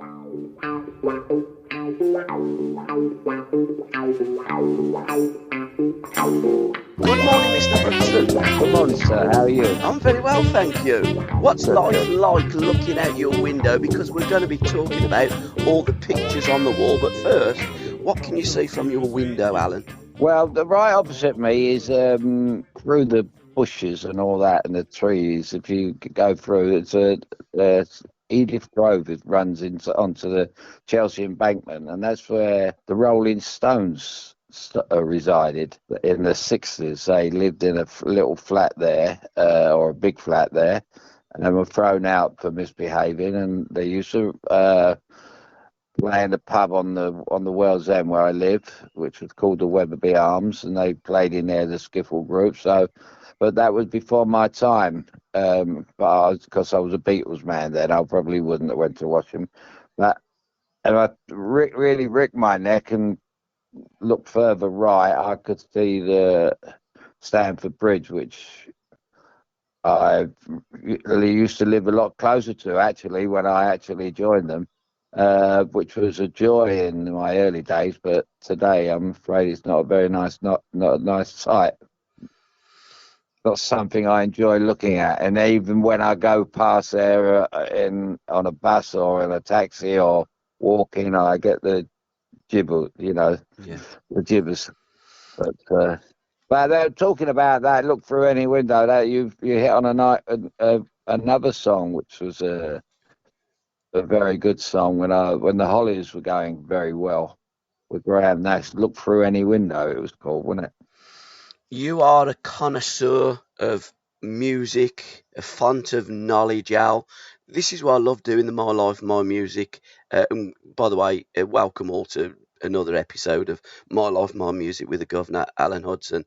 Good morning, Mr. Hudson. Good morning, sir. How are you? I'm very well, thank you. What's Good, life good. like looking out your window? Because we're going to be talking about all the pictures on the wall. But first, what can you see from your window, Alan? Well, the right opposite me is through the bushes and all that and the trees. If you go through, it's Edith Grove. It runs onto the Chelsea Embankment, and that's where the Rolling Stones resided in the 60s. They lived in a little flat there, or a big flat there, and they were thrown out for misbehaving, and they used to play in the pub on the Well's End where I live, which was called the Wetherby Arms, and they played in there, the skiffle group. So, but that was before my time, but because I was a Beatles man then, I probably wouldn't have went to watch him. But and I really rigged my neck and looked further right, I could see the Stamford Bridge, which I used to live a lot closer to actually when I actually joined them. Which was a joy in my early days, but today I'm afraid it's not a very nice, not a nice sight. Not something I enjoy looking at, and even when I go past there on a bus or in a taxi or walking, I get the gibber, Yeah. the gibbers. But they're talking about that. Look through any window. That you hit on another song, which was a very good song when the Hollies were going very well with Graham Nash. Look through any window, it was called, wasn't it? You are a connoisseur of music, a font of knowledge, Al. This is what I love doing, the My Life, My Music. And by the way, welcome all to another episode of My Life, My Music with the Governor, Alan Hudson.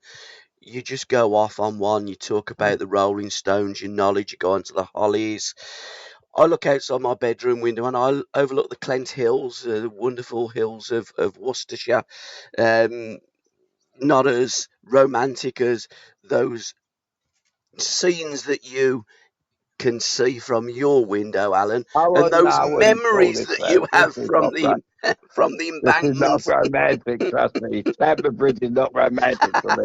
You just go off on one, you talk about the Rolling Stones, your knowledge, you go on to the Hollies. I look outside my bedroom window and I overlook the Clent Hills, the wonderful hills of Worcestershire. Um, Not as romantic as those scenes that you can see from your window, Alan, and those I wouldn't call memories this that that. you This have is from not right. from the This is not embankments. romantic, trust me. Stamford Bridge is not romantic for me.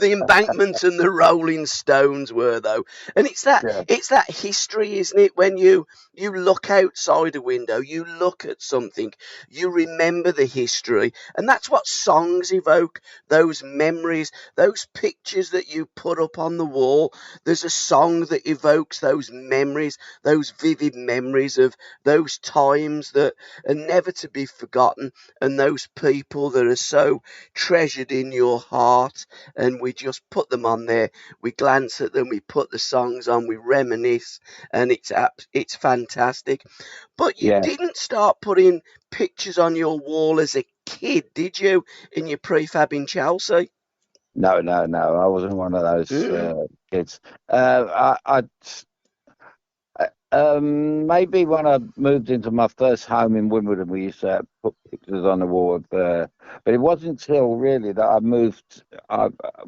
The embankments and the Rolling Stones were though, and Yeah, it's that history, isn't it? When you look outside a window, you look at something, you remember the history, and that's what songs evoke. Those memories, those pictures that you put up on the wall. There's a song that evokes those memories, those vivid memories of those times that are never to be forgotten, and those people that are so treasured in your heart. And we just put them on there. We glance at them. We put the songs on. We reminisce, and it's fantastic. But you yeah. didn't start putting pictures on your wall as a kid, did you? In your prefab in Chelsea? No, no, no. I wasn't one of those Mm. kids. Maybe when I moved into my first home in Wimbledon, we used to put pictures on the wall but it wasn't until really that I moved.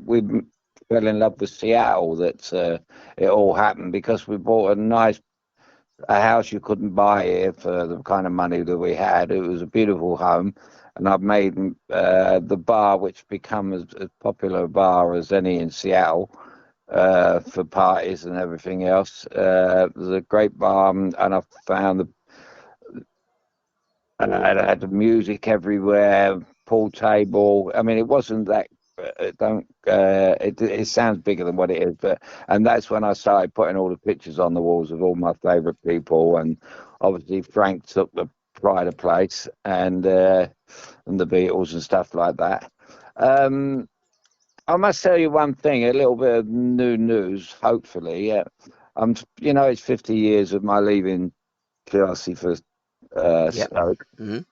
We fell in love with Seattle that it all happened because we bought a house you couldn't buy here for the kind of money that we had. It was a beautiful home, and I've made the bar, which become as popular a bar as any in Seattle for parties and everything else. It was a great bar, and I found and I had the music everywhere, pool table. I mean, it wasn't that. Don't. It sounds bigger than what it is, and that's when I started putting all the pictures on the walls of all my favourite people, and obviously Frank took the pride of place, and the Beatles and stuff like that. Um, I must tell you one thing, a little bit of new news, hopefully. Yeah. It's 50 years of my leaving Chelsea for Yep. Stoke. Mm.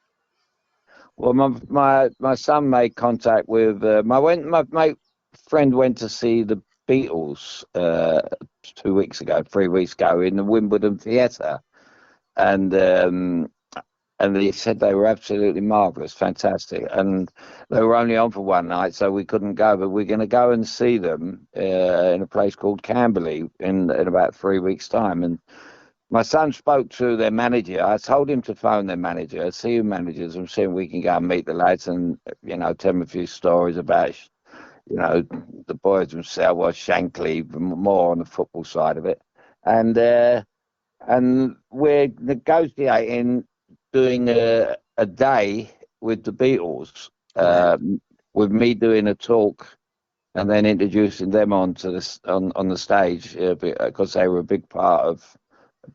Well, my son made contact with my friend went to see the Beatles 3 weeks ago in the Wimbledon Theatre, and they said they were absolutely marvellous, fantastic. And they were only on for one night, so we couldn't go. But we're going to go and see them in a place called Camberley in about 3 weeks' time. And my son spoke to their manager. I told him to phone their manager, see who managers, and see if we can go and meet the lads and, tell them a few stories about, the boys themselves, well, Shankly, more on the football side of it. And we're negotiating doing a day with the Beatles, Wow. with me doing a talk and then introducing them onto on the stage, because they were a big part of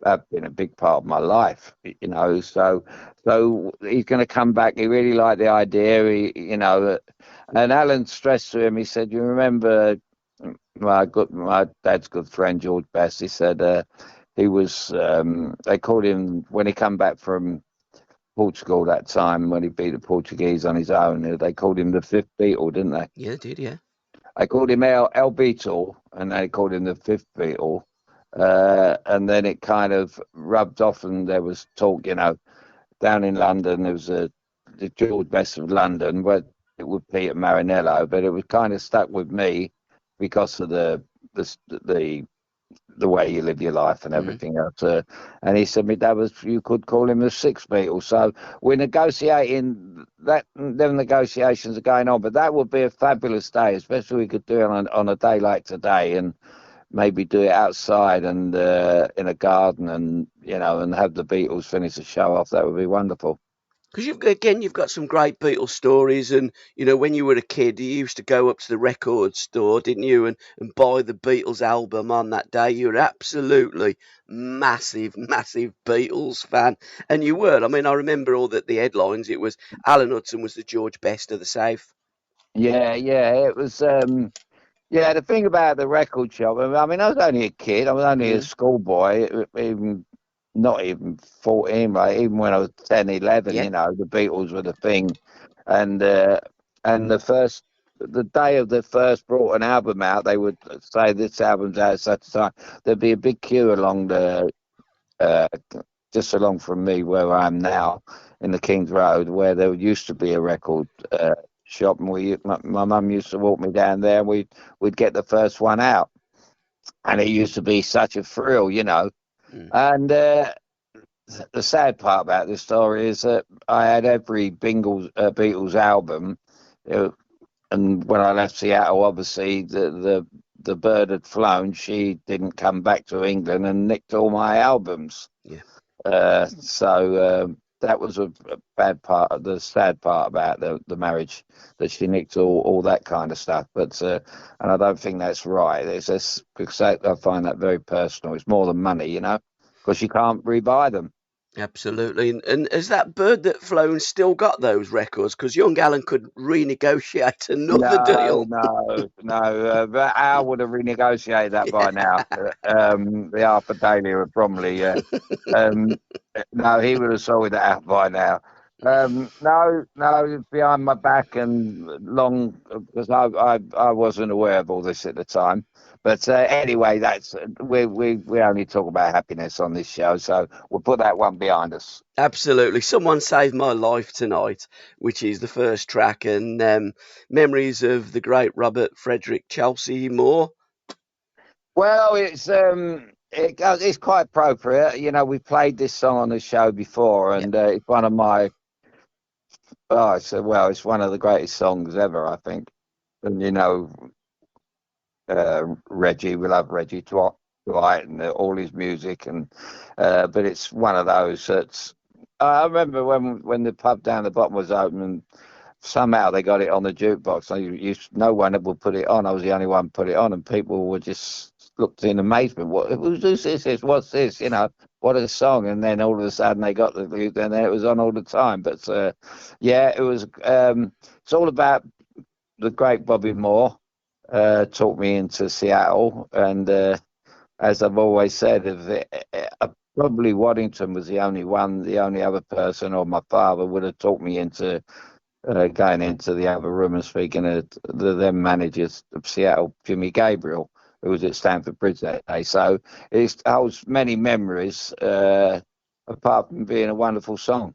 have been a big part of my life, So he's going to come back. He really liked the idea, and Alan stressed to him. He said, "You remember my dad's good friend George Best?" He said he was. They called him when he come back from Portugal that time when he beat the Portuguese on his own. They called him the fifth Beatle, didn't they? Yeah, it did. Yeah. I called him El Beetle, and they called him the fifth Beatle. And then it kind of rubbed off, and there was talk, down in London. There was the George Best of London, but it would Peter Marinello, but it was kind of stuck with me because of the the way you live your life and Mm. everything else. And he said, "Me dad was, you could call him the sixth Beatle." So we're negotiating that. Them negotiations are going on, but that would be a fabulous day, especially we could do it on a day like today, and maybe do it outside and in a garden, and and have the Beatles finish the show off. That would be wonderful. Because you've got some great Beatles stories, and when you were a kid, you used to go up to the record store, didn't you, and buy the Beatles album on that day. You were absolutely massive, massive Beatles fan, and you were. I mean, I remember all the headlines. It was Alan Hudson was the George Best of the South. Yeah, yeah, it was. Yeah, the thing about the record shop, I mean, I was only a kid. I was only a Mm, schoolboy, even not even 14, right? Even when I was 10, 11, yeah, the Beatles were the thing. And the day of the first brought an album out, they would say this album's out at such a time. There'd be a big queue along uh, just along from me where I am now in the King's Road, where there used to be a record shop, and my mum used to walk me down there, and we'd get the first one out, and it used to be such a thrill. mm, And the sad part about this story is that I had every Beatles album, uh, and when I left Seattle, obviously the bird had flown. She didn't come back to England and nicked all my albums. yeah. So that was a bad part, the sad part about the marriage, that she nicked all that kind of stuff. But and I don't think that's right. It's just because I find that very personal. It's more than money, because you can't rebuy them. Absolutely. And has that bird that flown still got those records? Because young Alan could renegotiate another No, deal. no, no. But Al would have renegotiated that by now. The Arthur Daly of Bromley. Um, no, he would have sorted that out by now. No, no, behind my back and long, because I wasn't aware of all this at the time. But anyway, that's we only talk about happiness on this show, so we'll put that one behind us. Absolutely. Someone Saved My Life Tonight, which is the first track, and memories of the great Robert Frederick Chelsea Moore. Well, it's quite appropriate. We played this song on the show before, Yeah. and it's one of my it's one of the greatest songs ever, I think. And Reggie, we love Reggie Dwight and all his music, and but it's one of those that's. I remember when the pub down the bottom was open, and somehow they got it on the jukebox. No one would put it on. I was the only one put it on, and people were just looked in amazement. Who's this? What's this? What a song! And then all of a sudden they got then it was on all the time. But yeah, it was. It's all about the great Bobby Moore. Talked me into Seattle, and as I've always said, probably Waddington was the only other person, or my father would have talked me into going into the other room and speaking to the then managers of Seattle, Jimmy Gabriel, who was at Stamford Bridge that day. So it holds many memories, apart from being a wonderful song.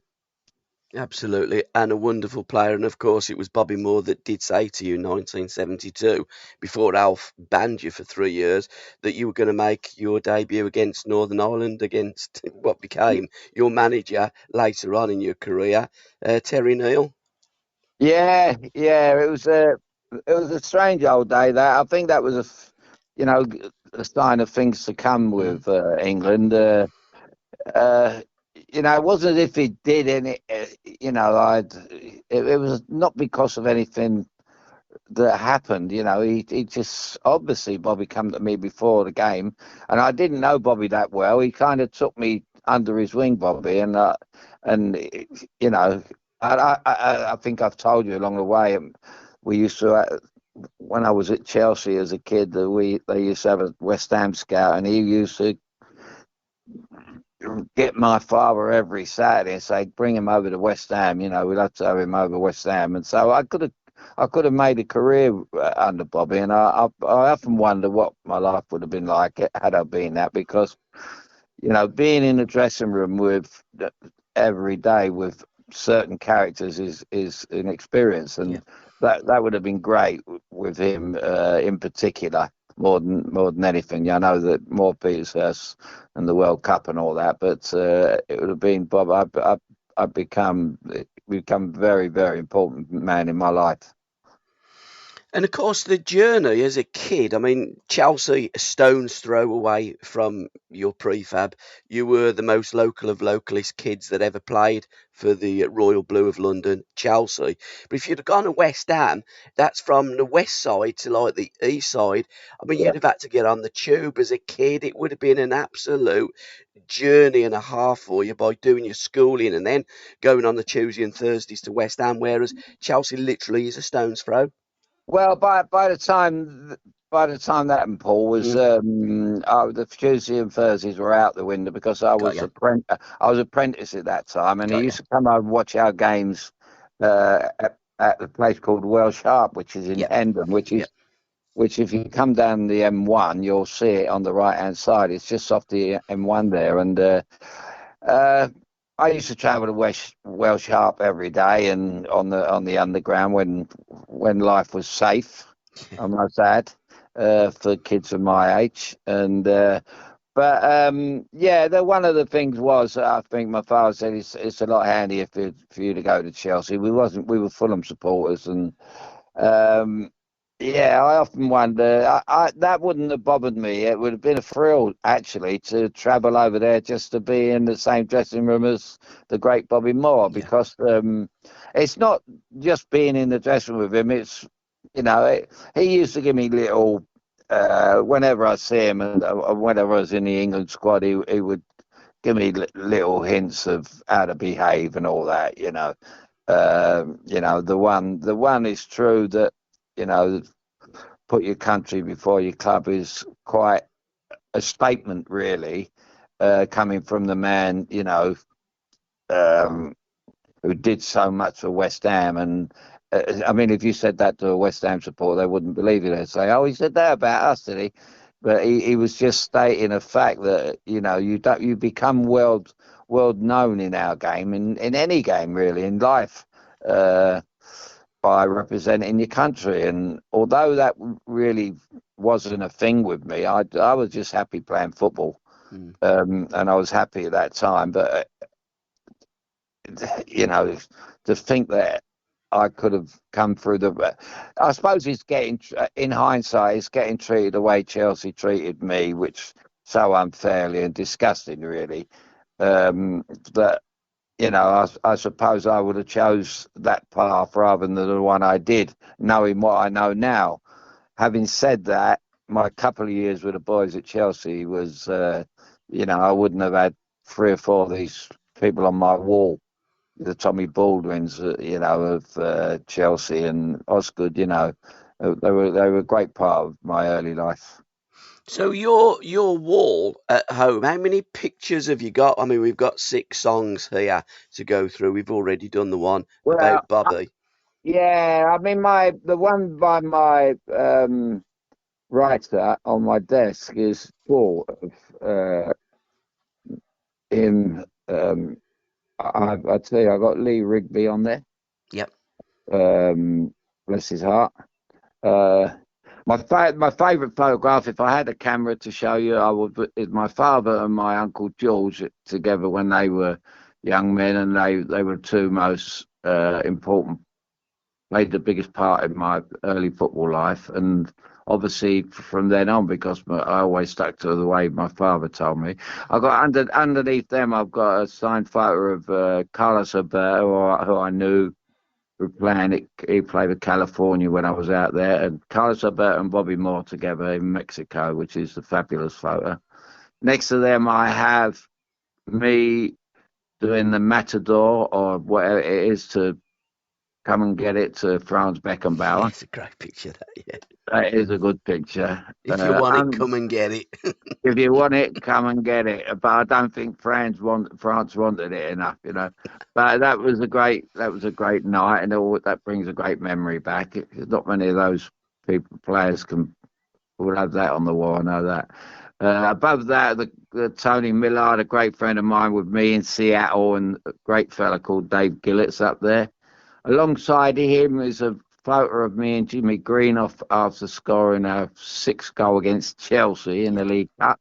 Absolutely, and a wonderful player. And of course, it was Bobby Moore that did say to you in 1972, before Alf banned you for 3 years, that you were going to make your debut against Northern Ireland against what became your manager later on in your career, Terry Neal. Yeah, yeah, it was a strange old day. That I think that was you know, a sign of things to come Mm. with England. Uh, it wasn't as if he did any. It was not because of anything that happened. He just obviously Bobby come to me before the game, and I didn't know Bobby that well. He kind of took me under his wing, Bobby, and you know, I think I've told you along the way. We used to. When I was at Chelsea as a kid, they used to have a West Ham scout, and he used to get my father every Saturday and say, bring him over to West Ham. We'd have to have him over West Ham. And so I could have made a career under Bobby. And I often wonder what my life would have been like had I been that, because, being in the dressing room with every day with certain characters is an experience. Yeah. And that would have been great with him in particular, more than anything. I know that more Peter's and the World Cup and all that, but it would have been Bob. I've become very, very important man in my life. And of course, the journey as a kid, I mean, Chelsea, a stone's throw away from your prefab. You were the most local of localist kids that ever played for the Royal Blue of London, Chelsea. But if you'd have gone to West Ham, that's from the west side to like the east side. I mean, Yeah. you'd have had to get on the tube as a kid. It would have been an absolute journey and a half for you by doing your schooling and then going on the Tuesday and Thursdays to West Ham, whereas Chelsea literally is a stone's throw. Well, by the time that happened, Paul, was Mm, the Tuesday and Thursdays were out the window because I got was you. apprentice at that time, and he Got you. used to come over and watch our games at the place called Welsh Harp, which is in Yep. Hendon, which Yep. is which if you come down the M1, you'll see it on the right hand side. It's just off the M1 there, and uh, I used to travel to Welsh Harp every day, and on the underground when life was safe, I must add, for kids of my age. And but yeah, one of the things was I think my father said it's a lot handier for you to go to Chelsea. We were Fulham supporters, and um, yeah, I often wonder. That wouldn't have bothered me. It would have been a thrill, actually, to travel over there just to be in the same dressing room as the great Bobby Moore, Yeah. because it's not just being in the dressing room with him. It's he used to give me little whenever I see him, and whenever I was in the England squad, he would give me little hints of how to behave and all that. The one is true that you know put your country before your club is quite a statement, really, coming from the man um, who did so much for West Ham. And I mean, if you said that to a West Ham supporter, they wouldn't believe you. They'd say, "Oh, he said that about us, did he?" But he was just stating a fact that you become world known in our game, in any game really, in life. Uh, by representing your country. And although that really wasn't a thing with me, I was just happy playing football, Mm. and I was happy at that time. But you know, to think that I could have come through I suppose it's in hindsight, it's getting treated the way Chelsea treated me, which so unfairly and disgusting, really. That I suppose I would have chose that path rather than the one I did, knowing what I know now. Having said that, my couple of years with the boys at Chelsea was, I wouldn't have had three or four of these people on my wall, the Tommy Baldwins, of Chelsea and Osgood. They were a great part of my early life. So your wall at home, how many pictures have you got? I mean, we've got 6 songs here to go through. We've already done the one Well, about Bobby. yeah, I mean, the one by my writer on my desk is full of him. I tell you, I got Lee Rigby on there. Yep. Bless his heart. Uh, my favourite photograph, if I had a camera to show you, I would put is my father and my uncle George together when they were young men, and they were the two most important, played the biggest part in my early football life, and obviously from then on, because I always stuck to the way my father told me. I got underneath them, I've got a signed photo of Carlos Alberto, who I knew were playing it. He played with California when I was out there, and Carlos Alberto and Bobby Moore together in Mexico, which is a fabulous photo. Next to them, I have me doing the Matador or whatever it is to come and get it to Franz Yeah, Beckenbauer. it's a great picture, that, yeah. That is a good picture. If you want it, come and get it. If you want it, come and get it. But I don't think France wanted it enough, you know. But that was a great night, and that brings a great memory back. Not many of those players will have that on the wall. I know that. Above that, the Tony Millard, a great friend of mine, with me in Seattle, and a great fella called Dave Gillett's up there. Alongside him is a photo of me and Jimmy Green after scoring a 6 goal against Chelsea in the League Cup,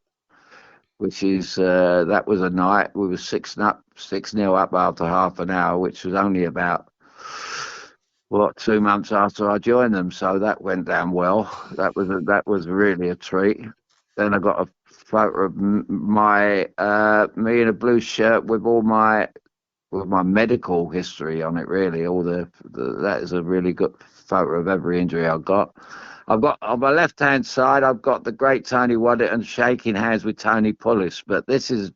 which is that was a night we were 6-0 up after half an hour, which was only about 2 months after I joined them, so that went down well. That was really a treat. Then I got a photo of my me in a blue shirt with my medical history on it. Really, that is a really good photo of every injury I've got. I've got on my left hand side, I've got the great Tony Waddington shaking hands with Tony Pulis. But this is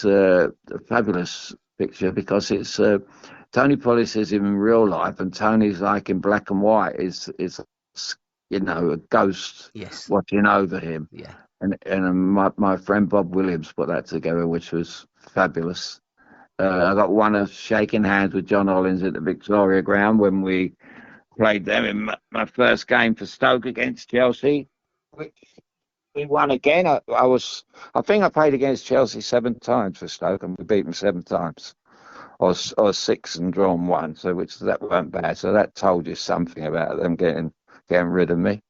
a fabulous picture because it's Tony Pulis is in real life, and Tony's like in black and white. Is a ghost Yes. watching over him. Yeah. And my friend Bob Williams put that together, which was fabulous. I got one of shaking hands with John Hollins at the Victoria Ground when we played them in my first game for Stoke against Chelsea, which we won again. I think I played against Chelsea 7 times for Stoke, and we beat them 7 times, or 6 and drawn 1. So that weren't bad. So that told you something about them getting rid of me.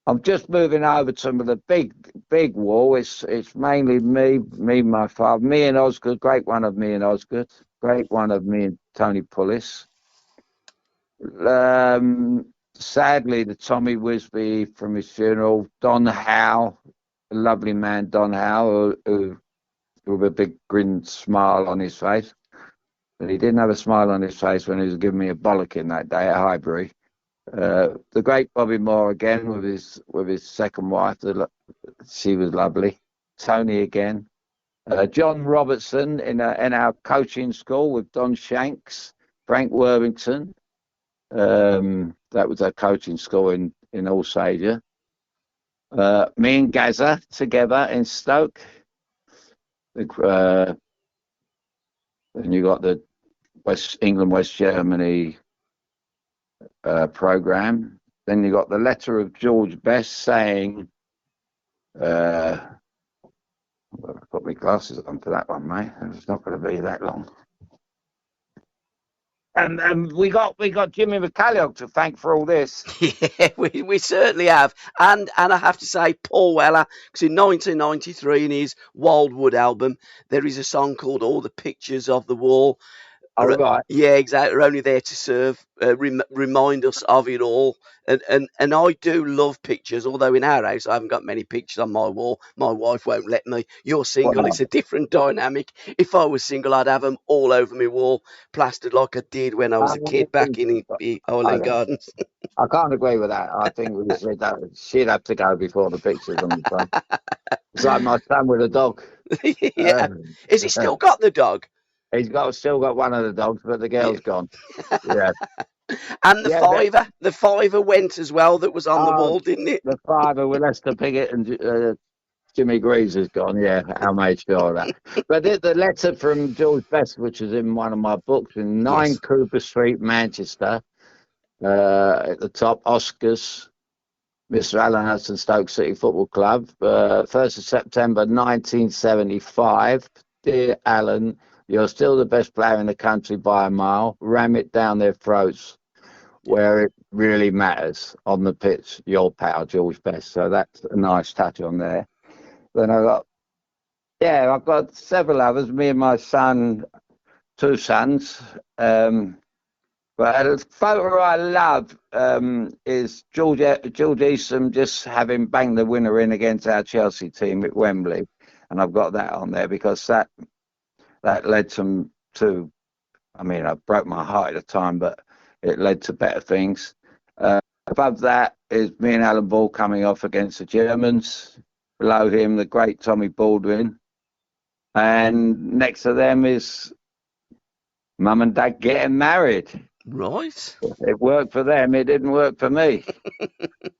I'm just moving over to the big wall. It's mainly my father, me and Osgood. Great one of me and Osgood. Great one of me and Tony Pulis. Sadly, the Tommy Wisby from his funeral. Don Howe, a lovely man, Don Howe, who with a big grin smile on his face. But he didn't have a smile on his face when he was giving me a bollocking that day at Highbury. The great Bobby Moore again with his second wife. She was lovely. Tony again. John Robertson in our coaching school with Don Shanks, Frank Worthington. That was our coaching school in Alsager. Me and Gaza together in Stoke. And you got the West Germany program. Then you got the letter of George Best saying, I've got my glasses on for that one, mate. It's not going to be that long. And we got Jimmy McCalliog to thank for all this. Yeah, we certainly have. And I have to say, Paul Weller, because in 1993, in his Wildwood album, there is a song called All the Pictures of the Wall. Oh, right. Yeah, exactly. We're only there to serve, remind us of it all. And I do love pictures, although in our house I haven't got many pictures on my wall. My wife won't let me. You're single, Wow. it's a different dynamic. If I was single, I'd have them all over my wall, plastered like I did when I was a kid back in Highland Gardens. I can't agree with that. I think she'd have to go before the pictures on the front. It's like my son with a dog. Yeah. Has he still got the dog? He's still got one of the dogs, but the girl's gone. Yeah. And the fiver went as well. That was on the wall, didn't it? The fiver with Lester Piggott and Jimmy Greaves is gone. Yeah, I made sure of that. But the letter from George Best, which is in one of my books, in 9 Cooper Street, Manchester, at the top, Oscars, Mr. Alan Hudson, Stoke City Football Club, 1st of September 1975. Dear Alan, You're still the best player in the country by a mile. Ram it down their throats where it really matters on the pitch. Your pal, George Best. So that's a nice touch on there. Then I've got several others. Me and my son, two sons. But a photo I love is George Eastham just having banged the winner in against our Chelsea team at Wembley, and I've got that on there because that led to. I mean, I broke my heart at the time, but it led to better things. Above that is me and Alan Ball coming off against the Germans. Below him, the great Tommy Baldwin, and next to them is Mum and Dad getting married. Right. It worked for them. It didn't work for me.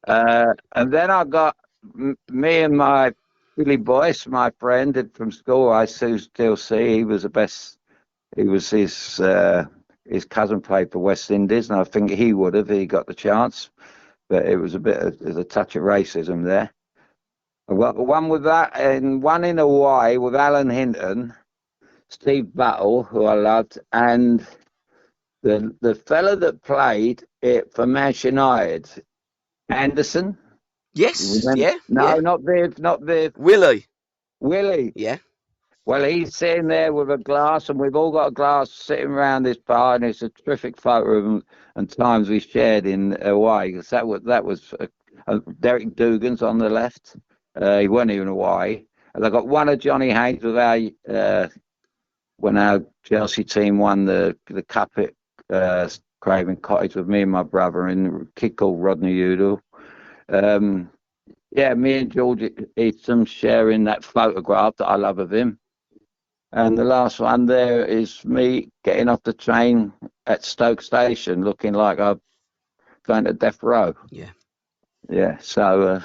And then I got me and my Billy Boyce, my friend from school. I still see he was the best. He was his cousin played for West Indies, and I think he would have he got the chance. But it was there's a touch of racism there. I got one with that, and one in Hawaii with Alan Hinton, Steve Battle, who I loved, and the fella that played it for Manchester United, Anderson. Yes. Yeah. No, Yeah. not Viv. Willie. Willie. Yeah. Well, he's sitting there with a glass, and we've all got a glass sitting around this bar, and it's a terrific photo of him and times we shared in Hawaii. Because that was Derek Dugan's on the left. He wasn't even Hawaii. And I got one of Johnny Haynes with when our Chelsea team won the cup at Craven Cottage with me and my brother and a kid called Rodney Udall. Yeah, me and George Eastham sharing that photograph that I love of him. And the last one there is me getting off the train at Stoke Station looking like I'm going to death row. Yeah. Yeah, so...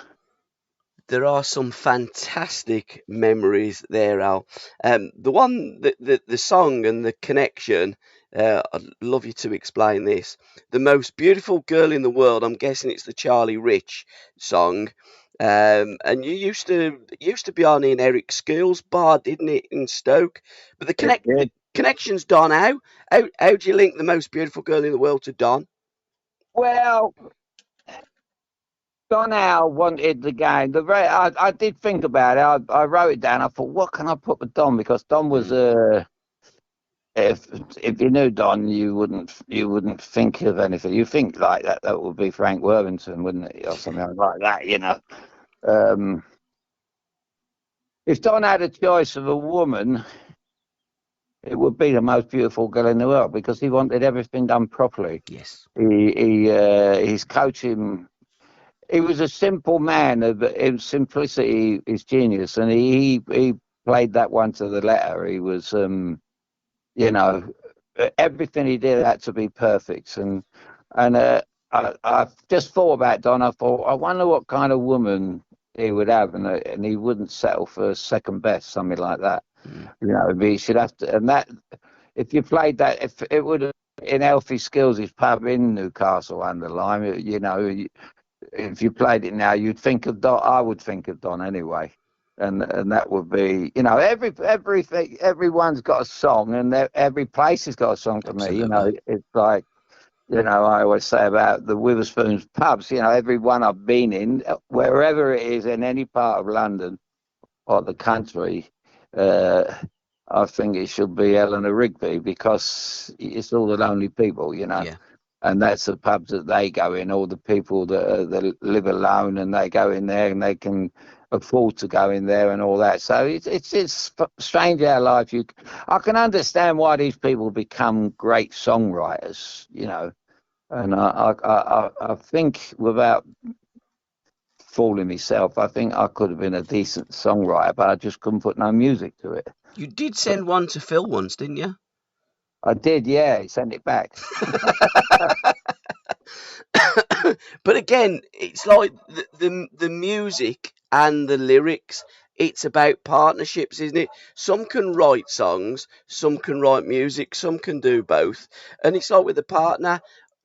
there are some fantastic memories there, Al. The one, the song and the connection, I'd love you to explain this. The most beautiful girl in the world, I'm guessing it's the Charlie Rich song. And you used to be on in Eric Skill's bar, didn't it, in Stoke? But the connection's Don. How do you link the most beautiful girl in the world to Don? Well, Don Howe wanted the game. I did think about it. I wrote it down. I thought, what can I put with Don? Because Don was if you knew Don, you wouldn't think of anything. You think like that. That would be Frank Worthington, wouldn't it, or something like that? You know. If Don had a choice of a woman, it would be the most beautiful girl in the world because he wanted everything done properly. Yes. His coaching. He was a simple man. In simplicity is genius, and he played that one to the letter. He was, you know, everything he did had to be perfect. And I just thought about Don. I thought, I wonder what kind of woman he would have, and he wouldn't settle for second best, something like that. You know, he should have to. And that, if you played that, if it would have in Healthy Skills, his pub in Newcastle under Lyme, you know. If you played it now, you'd think of Don. I would think of Don anyway, and that would be, you know, everything. Everyone's got a song, and every place has got a song for Absolutely. me. You know, it's like, you know, I always say about the Witherspoons pubs. You know, every one I've been in, wherever it is in any part of London or the country, I think it should be Eleanor Rigby because it's all the lonely people. You know. Yeah. And that's the pubs that they go in, all the people that live alone, and they go in there and they can afford to go in there and all that. So it's strange how life I can understand why these people become great songwriters, you know. And I think without fooling myself, I think I could have been a decent songwriter, but I just couldn't put no music to it. You did send one to Phil once, didn't you? I did, yeah. He sent it back. But again, it's like the music and the lyrics. It's about partnerships, isn't it? Some can write songs, some can write music, some can do both. And it's like with a partner,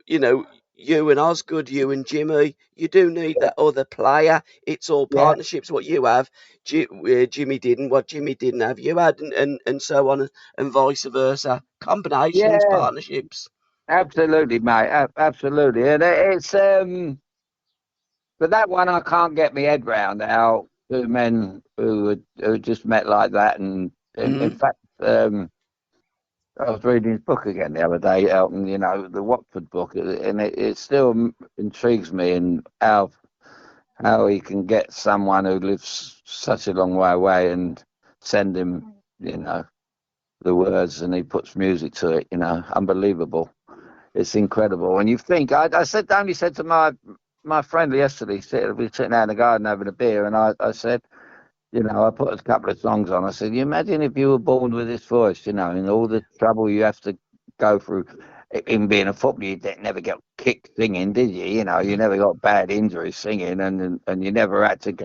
you know, you and Osgood, you and Jimmy. You do need that other player. It's all Yeah, partnerships. What you have, Jimmy didn't. What Jimmy didn't have, you had, and so on, and vice versa. Combinations, yeah, partnerships. absolutely, mate, absolutely. And but that one I can't get my head round how two men who just met like that, and in Mm, fact, I was reading his book again the other day, Elton. You know, the Watford book, and it still intrigues me in how he can get someone who lives such a long way away and send him, you know, the words, and he puts music to it. You know, unbelievable. It's incredible. And you think only said to my friend yesterday, we were sitting out in the garden having a beer, and I said, you know, I put a couple of songs on. I said, you imagine if you were born with this voice, you know, and all the trouble you have to go through in being a footballer, you never got kicked singing, did you? You know, you mm. never got bad injuries singing, and you never had to.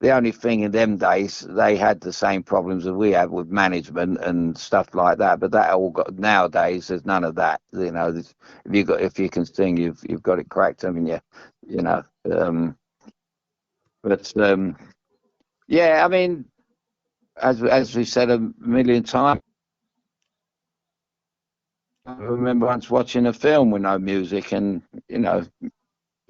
The only thing in them days, they had the same problems that we have with management and stuff like that. But that all got nowadays. There's none of that. You know, if you can sing, you've got it cracked, haven't you? You know. But yeah, I mean, as we said a million times, I remember once watching a film with no music, and you know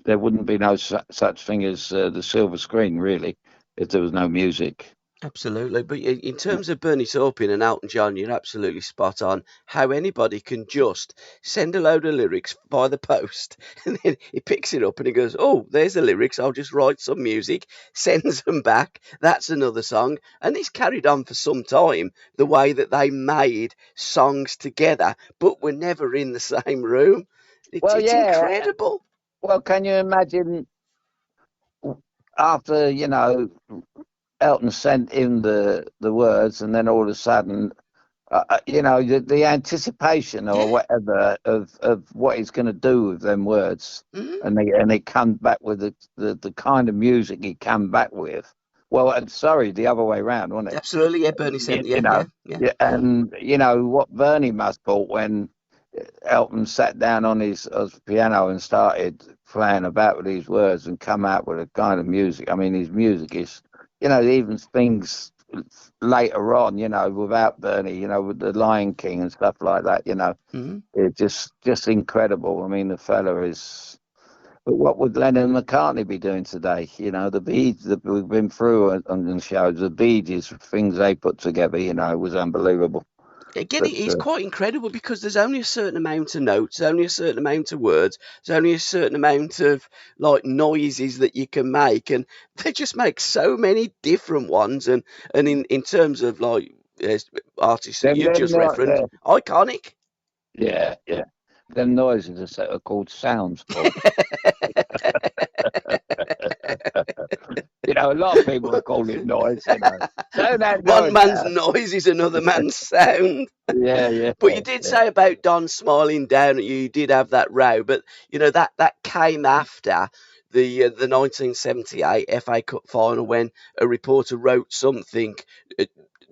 there wouldn't be no such thing as the silver screen really if there was no music. Absolutely, but in terms of Bernie Taupin and Elton John, you're absolutely spot on. How anybody can just send a load of lyrics by the post, and then he picks it up and he goes, "Oh, there's the lyrics. I'll just write some music." Sends them back. That's another song, and it's carried on for some time. The way that they made songs together, but were never in the same room. Well, It's yeah. incredible. Well, can you imagine after Elton sent in the words, and then all of a sudden you know, the anticipation or Yeah. whatever of what he's going to do with them words, Mhm. and he comes back with the kind of music he come back with. Well, I'm sorry, the other way around, wasn't it? Absolutely, yeah. Bernie sent, You yeah, know, yeah, yeah. yeah, and you know what Bernie must thought when Elton sat down on his piano and started playing about with these words and come out with a kind of music. I mean, his music is, you know, even things later on, you know, without Bernie, you know, with the Lion King and stuff like that, you know, Mhm. it's just incredible. I mean, the fella is. But what would Lennon and McCartney be doing today? You know, the beads that we've been through on the shows, the beads, things they put together, you know, it was unbelievable. Again, But it's quite incredible because there's only a certain amount of notes, only a certain amount of words, there's only a certain amount of like noises that you can make, and they just make so many different ones. And in terms of like artists that you've them, just referenced, iconic. yeah, yeah, them noises are called sounds, Paul. You know, a lot of people would call it noise. You know, turn that One noise man's down. noise is another man's sound. Yeah, yeah, But you did yeah. say about Don smiling down at you. You did have that row, but you know that came after the 1978 FA Cup final when a reporter wrote something uh,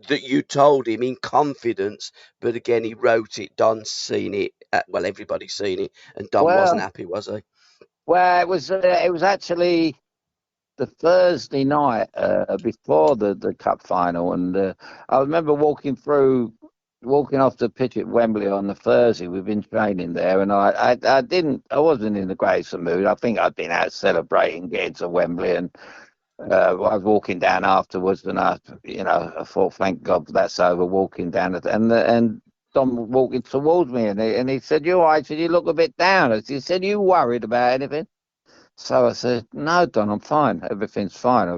that you told him in confidence. But again, he wrote it. Don's seen it. Well, everybody's seen it, and Don wasn't Well, happy, was he? well, it was actually the Thursday night before the cup final, and I remember walking off the pitch at Wembley on the Thursday. We've been training there, and I wasn't in the greatest of mood. I think I'd been out celebrating getting to Wembley, and I was walking down afterwards, and I thought, thank God that's over. Walking down, and Tom walking towards me, and he said, "You all right?" I said, "You look a bit down." He said, "You worried about anything?" So I said, "No, Don, I'm fine. Everything's fine."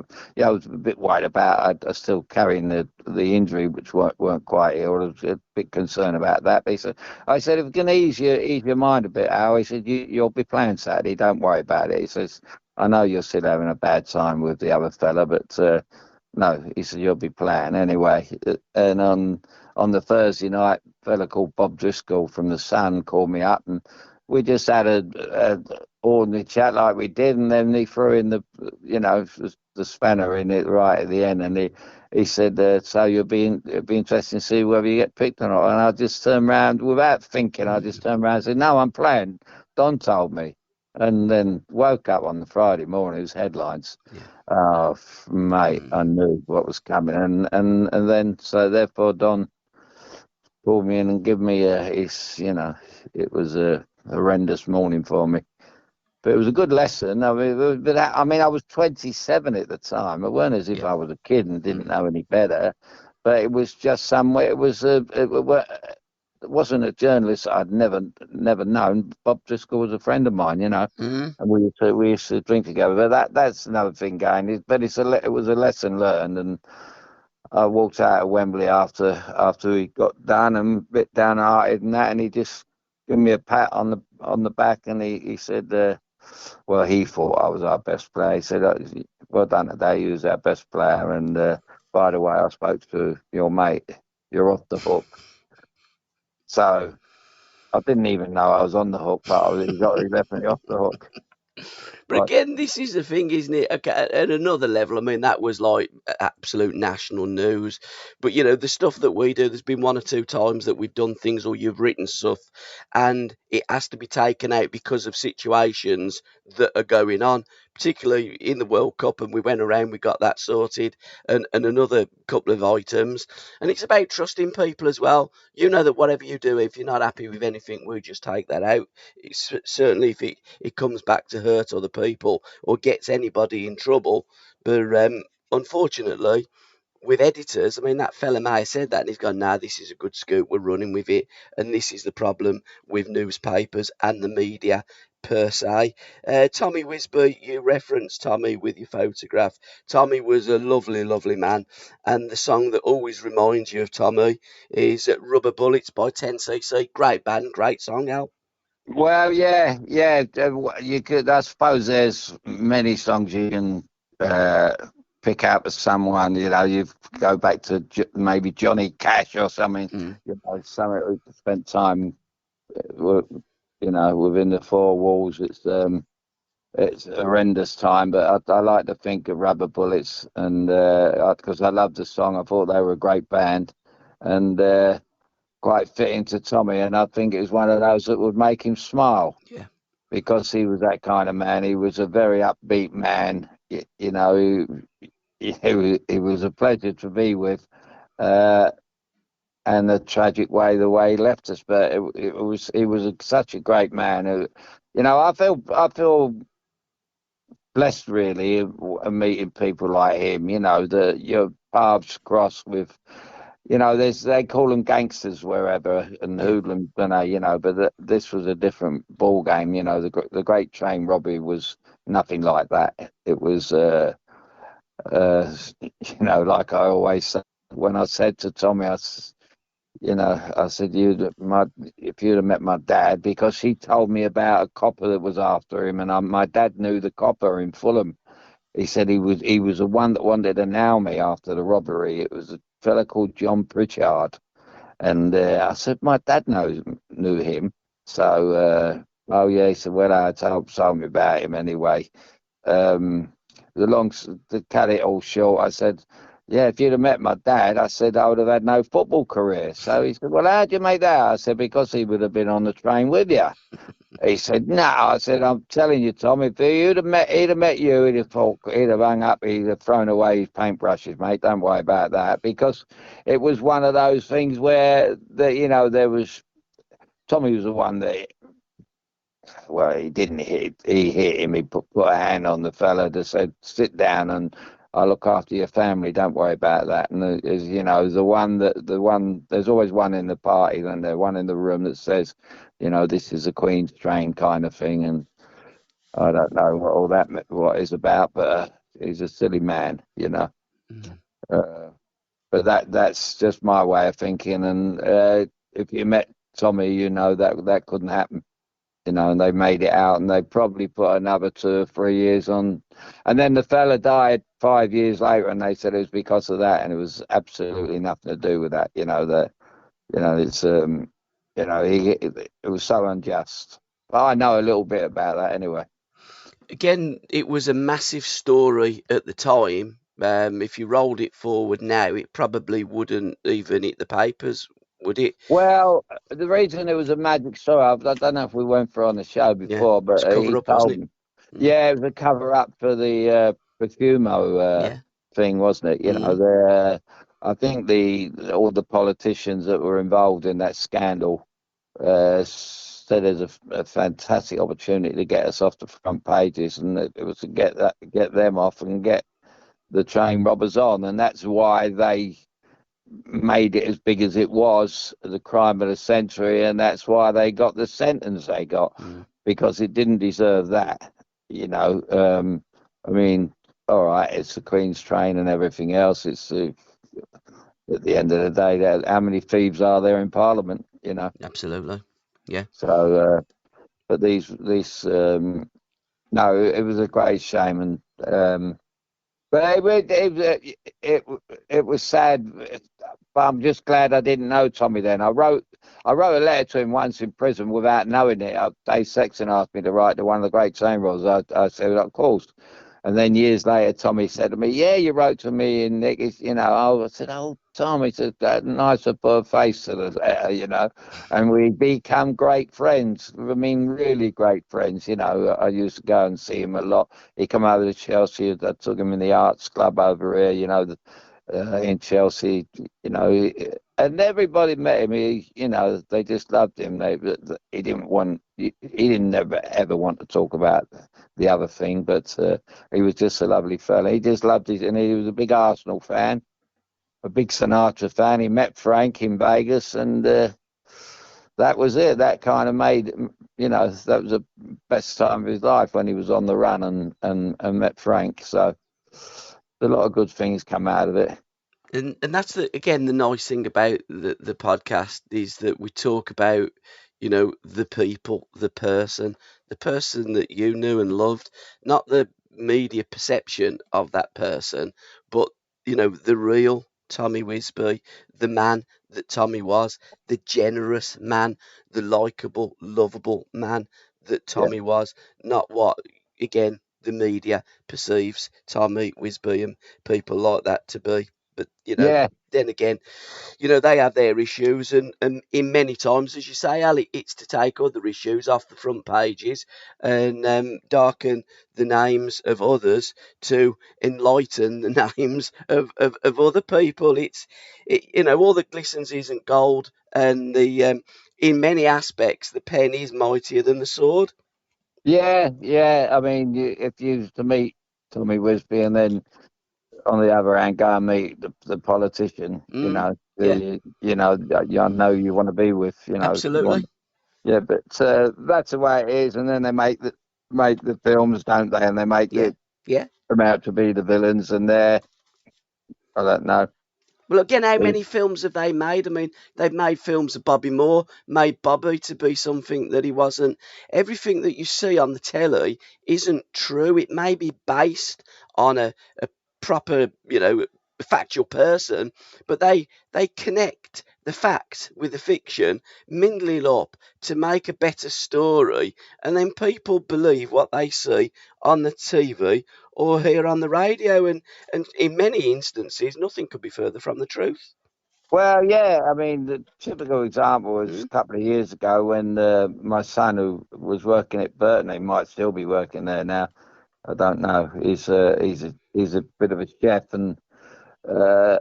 I was a bit worried about. I still carrying the injury, which weren't quite ill. I was a bit concerned about that. But he said, "I said, if you can ease your mind a bit, Al." He said, "You'll be playing Saturday. Don't worry about it." He says, "I know you're still having a bad time with the other fella, but no," he said, "you'll be playing anyway." And on the Thursday night, a fella called Bob Driscoll from the Sun called me up, and we just had a ordinary chat like we did, and then he threw in the spanner in it right at the end, and he said, "So it'll be interesting to see whether you get picked or not." And I just turned around without thinking. I just turned around and said, "No, I'm playing. Don told me." And then woke up on the Friday morning, it was headlines. Yeah. Oh, mate, I Mm. knew what was coming. And then, so therefore, Don pulled me in and give me it was a horrendous morning for me. But it was a good lesson. I mean, I was 27 at the time. It weren't as if Yeah. I was a kid and didn't Mm. know any better. But it was just somewhere. It wasn't a journalist I'd never known. Bob Driscoll was a friend of mine, Mm. and we used to drink together. But that's another thing going. But it was a lesson learned, and I walked out of Wembley after he got done and a bit downhearted and that, and he just gave me a pat on the back, and he said, well, he thought I was our best player. He said, well done today, you was our best player, and by the way, I spoke to your mate. You're off the hook. So I didn't even know I was on the hook, but he left me off the hook. But Right. again, this is the thing, isn't it? Okay, at another level, I mean, that was like absolute national news. But the stuff that we do, there's been one or two times that we've done things or you've written stuff, and it has to be taken out because of situations that are going on, particularly in the World Cup. And we went around, we got that sorted, and another couple of items. And it's about trusting people as well. You know that whatever you do, if you're not happy with anything, we just take that out. It's certainly if it comes back to hurt other people or gets anybody in trouble. But unfortunately, with editors, I mean, that fella may have said that and he's gone, nah, this is a good scoop, we're running with it. And this is the problem with newspapers and the media per se. Tommy Wisby, you referenced Tommy with your photograph. Tommy was a lovely, lovely man. And the song that always reminds you of Tommy is Rubber Bullets by 10cc. Great band, great song, Al. Well, yeah, yeah. You could. I suppose there's many songs you can uh, pick out of someone. You go back to maybe Johnny Cash or something. Mm, Something who spent time, within the four walls. It's a horrendous time, but I like to think of Rubber Bullets, and because I love the song, I thought they were a great band, and quite fitting to Tommy, and I think it was one of those that would make him smile yeah. because he was that kind of man. He was a very upbeat man. He was a pleasure to be with, uh, and a tragic the way he left us. But he was such a great man. I feel blessed really meeting people like him. That your paths cross with. They call them gangsters wherever and Yeah. hoodlums, but this was a different ball game. The Great Train Robbery was nothing like that. It was, uh, like I always say, when I said to Tommy, I said, if you'd have met my dad, because he told me about a copper that was after him, and my dad knew the copper in Fulham. He said he was the one that wanted to nail me after the robbery. It was a fella called John Pritchard, and I said my dad knew him. So oh yeah, he said well, I told me about him anyway. Um, to cut it all short, I said. Yeah, if you'd have met my dad, I said I would have had no football career. So he said, "Well, how'd you make that?" I said, "Because he would have been on the train with you." He said, "No." I said, "I'm telling you, Tom. If he'd have met you, he'd have hung up. He'd have thrown away his paintbrushes, mate. Don't worry about that, because it was one of those things where there was Tommy was the one that, well, he didn't hit. He hit him. He put a hand on the fella that said, "Sit down and I'll look after your family. Don't worry about that." And there's always one in the party, and there's one in the room that says, "This is a Queen's train kind of thing." And I don't know what is about, but he's a silly man. Mm. Uh, but that's just my way of thinking. And if you met Tommy, that couldn't happen. And they made it out, and they probably put another 2 or 3 years on. And then the fella died 5 years later, and they said it was because of that, and it was absolutely nothing to do with that. It's it was so unjust. But I know a little bit about that anyway. Again, it was a massive story at the time. If you rolled it forward now, it probably wouldn't even hit the papers. would it? Well, the reason it was a magic story, I don't know if we went through on the show Yeah, before, it's but cover he up, wasn't told it? me. Mm, Yeah, it was a cover up for the Profumo yeah. thing, wasn't it? You know, Mm, I think the all the politicians that were involved in that scandal said there's a fantastic opportunity to get us off the front pages, and it was to get them off and get the train robbers on, and that's why they made it as big as it was, the crime of the century, and that's why they got the sentence they got, mm, because it didn't deserve that. You know, I mean, all right, it's the Queen's train and everything else. It's at the end of the day, how many thieves are there in Parliament? You know, absolutely. Yeah. so but these no, it was a great shame, and but it was sad. But I'm just glad I didn't know Tommy then. I wrote a letter to him once in prison without knowing it. Dave Sexton asked me to write to one of the great chamberlains. I said, of course. And then years later, Tommy said to me, "Yeah, you wrote to me," and Nick, I said, "Oh, Tommy, said that nice to put a face to the letter, and we become great friends. I mean, really great friends. I used to go and see him a lot. He come over to Chelsea. I took him in the arts club over here, in Chelsea, and everybody met him. They just loved him. He didn't ever ever want to talk about the other thing, but he was just a lovely fella. He just loved it, and he was a big Arsenal fan, a big Sinatra fan. He met Frank in Vegas, and that was it. That kind of made, that was the best time of his life when he was on the run and met Frank. So a lot of good things come out of it. And that's the nice thing about the podcast is that we talk about, the people, the person that you knew and loved, not the media perception of that person, but the real Tommy Wisby, the man that Tommy was, the generous man, the likable, lovable man that Yeah. Tommy was, not what again the media perceives Tommy Wisby and people like that to be. But Yeah, then again, they have their issues, and in many times, as you say, Ali, it's to take other issues off the front pages and darken the names of others to enlighten the names of other people. All that glistens isn't gold, and in many aspects, the pen is mightier than the sword. yeah, yeah. I mean, if you was to meet Tommy Wisby and then on the other hand go and meet the politician, Mm, yeah, I know you want to be with, you absolutely. want, yeah, but that's the way it is. And then they make the films, don't they? And they make Yeah, it yeah. come out to be the villains, and I don't know. Well, again, how many films have they made? I mean, they've made films of Bobby Moore, made Bobby to be something that he wasn't. Everything that you see on the telly isn't true. It may be based on a proper, factual person, but they connect the fact with the fiction, mingle it up to make a better story, and then people believe what they see on the TV or hear on the radio, and in many instances, nothing could be further from the truth. Well, yeah, I mean, the typical example was Mm, a couple of years ago when my son, who was working at Burton, he might still be working there now. I don't know. He's a bit of a chef, and uh,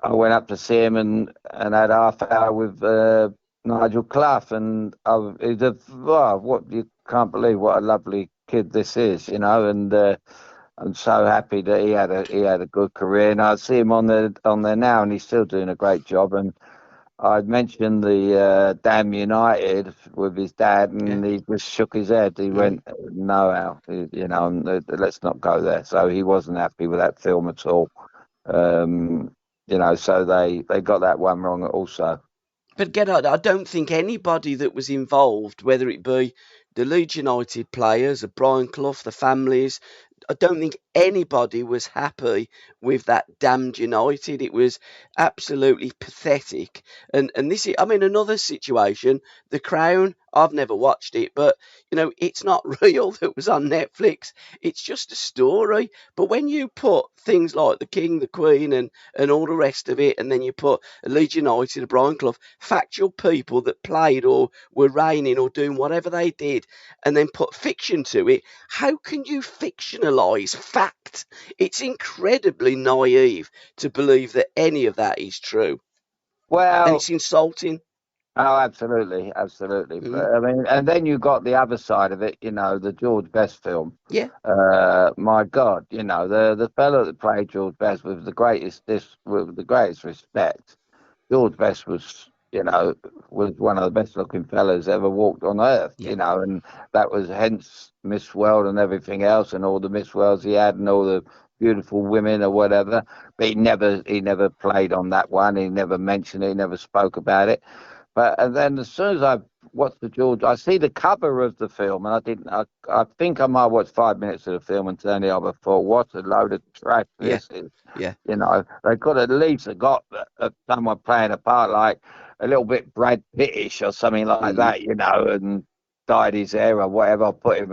I went up to see him and had half hour with Nigel Clough, and he's wow, what you can't believe what a lovely kid this is, and I'm so happy that he had a good career, and I see him on there now, and he's still doing a great job. And I'd mentioned the Damn United with his dad, yeah. and he just shook his head. He Mm. went, "No, Al, let's not go there." So he wasn't happy with that film at all. Um, so they got that one wrong also. But again, I don't think anybody that was involved, whether it be the Leeds United players, or Brian Clough, the families, I don't think anybody was happy with that damned United. It was absolutely pathetic. And this is, I mean, another situation. The Crown I've never watched it, but it's not real that was on Netflix. It's just a story. But when you put things like the King, the Queen, and all the rest of it, and then you put Leeds United, a Brian Clough, factual people that played or were reigning or doing whatever they did, and then put fiction to it, how can you fictionalise fact? It's incredibly naive to believe that any of that is true, and Well, it's insulting. oh, absolutely, absolutely. Mm, But I mean, and then you got the other side of it, the George Best film. yeah, My God, the fellow that played George Best with the greatest respect. George Best was one of the best looking fellas ever walked on earth, yeah, and that was hence Miss World and everything else and all the Miss Worlds he had and all the beautiful women or whatever. But he never played on that one. He never mentioned it. He never spoke about it. But and then as soon as I watched the George, I see the cover of the film, and I didn't. I think I might watch 5 minutes of the film and turn it off. I thought, what a load of trash yeah, this is. yeah. They could at least have got someone playing a part like a little bit Brad Pittish or something like Mm. that, and dyed his hair or whatever. Put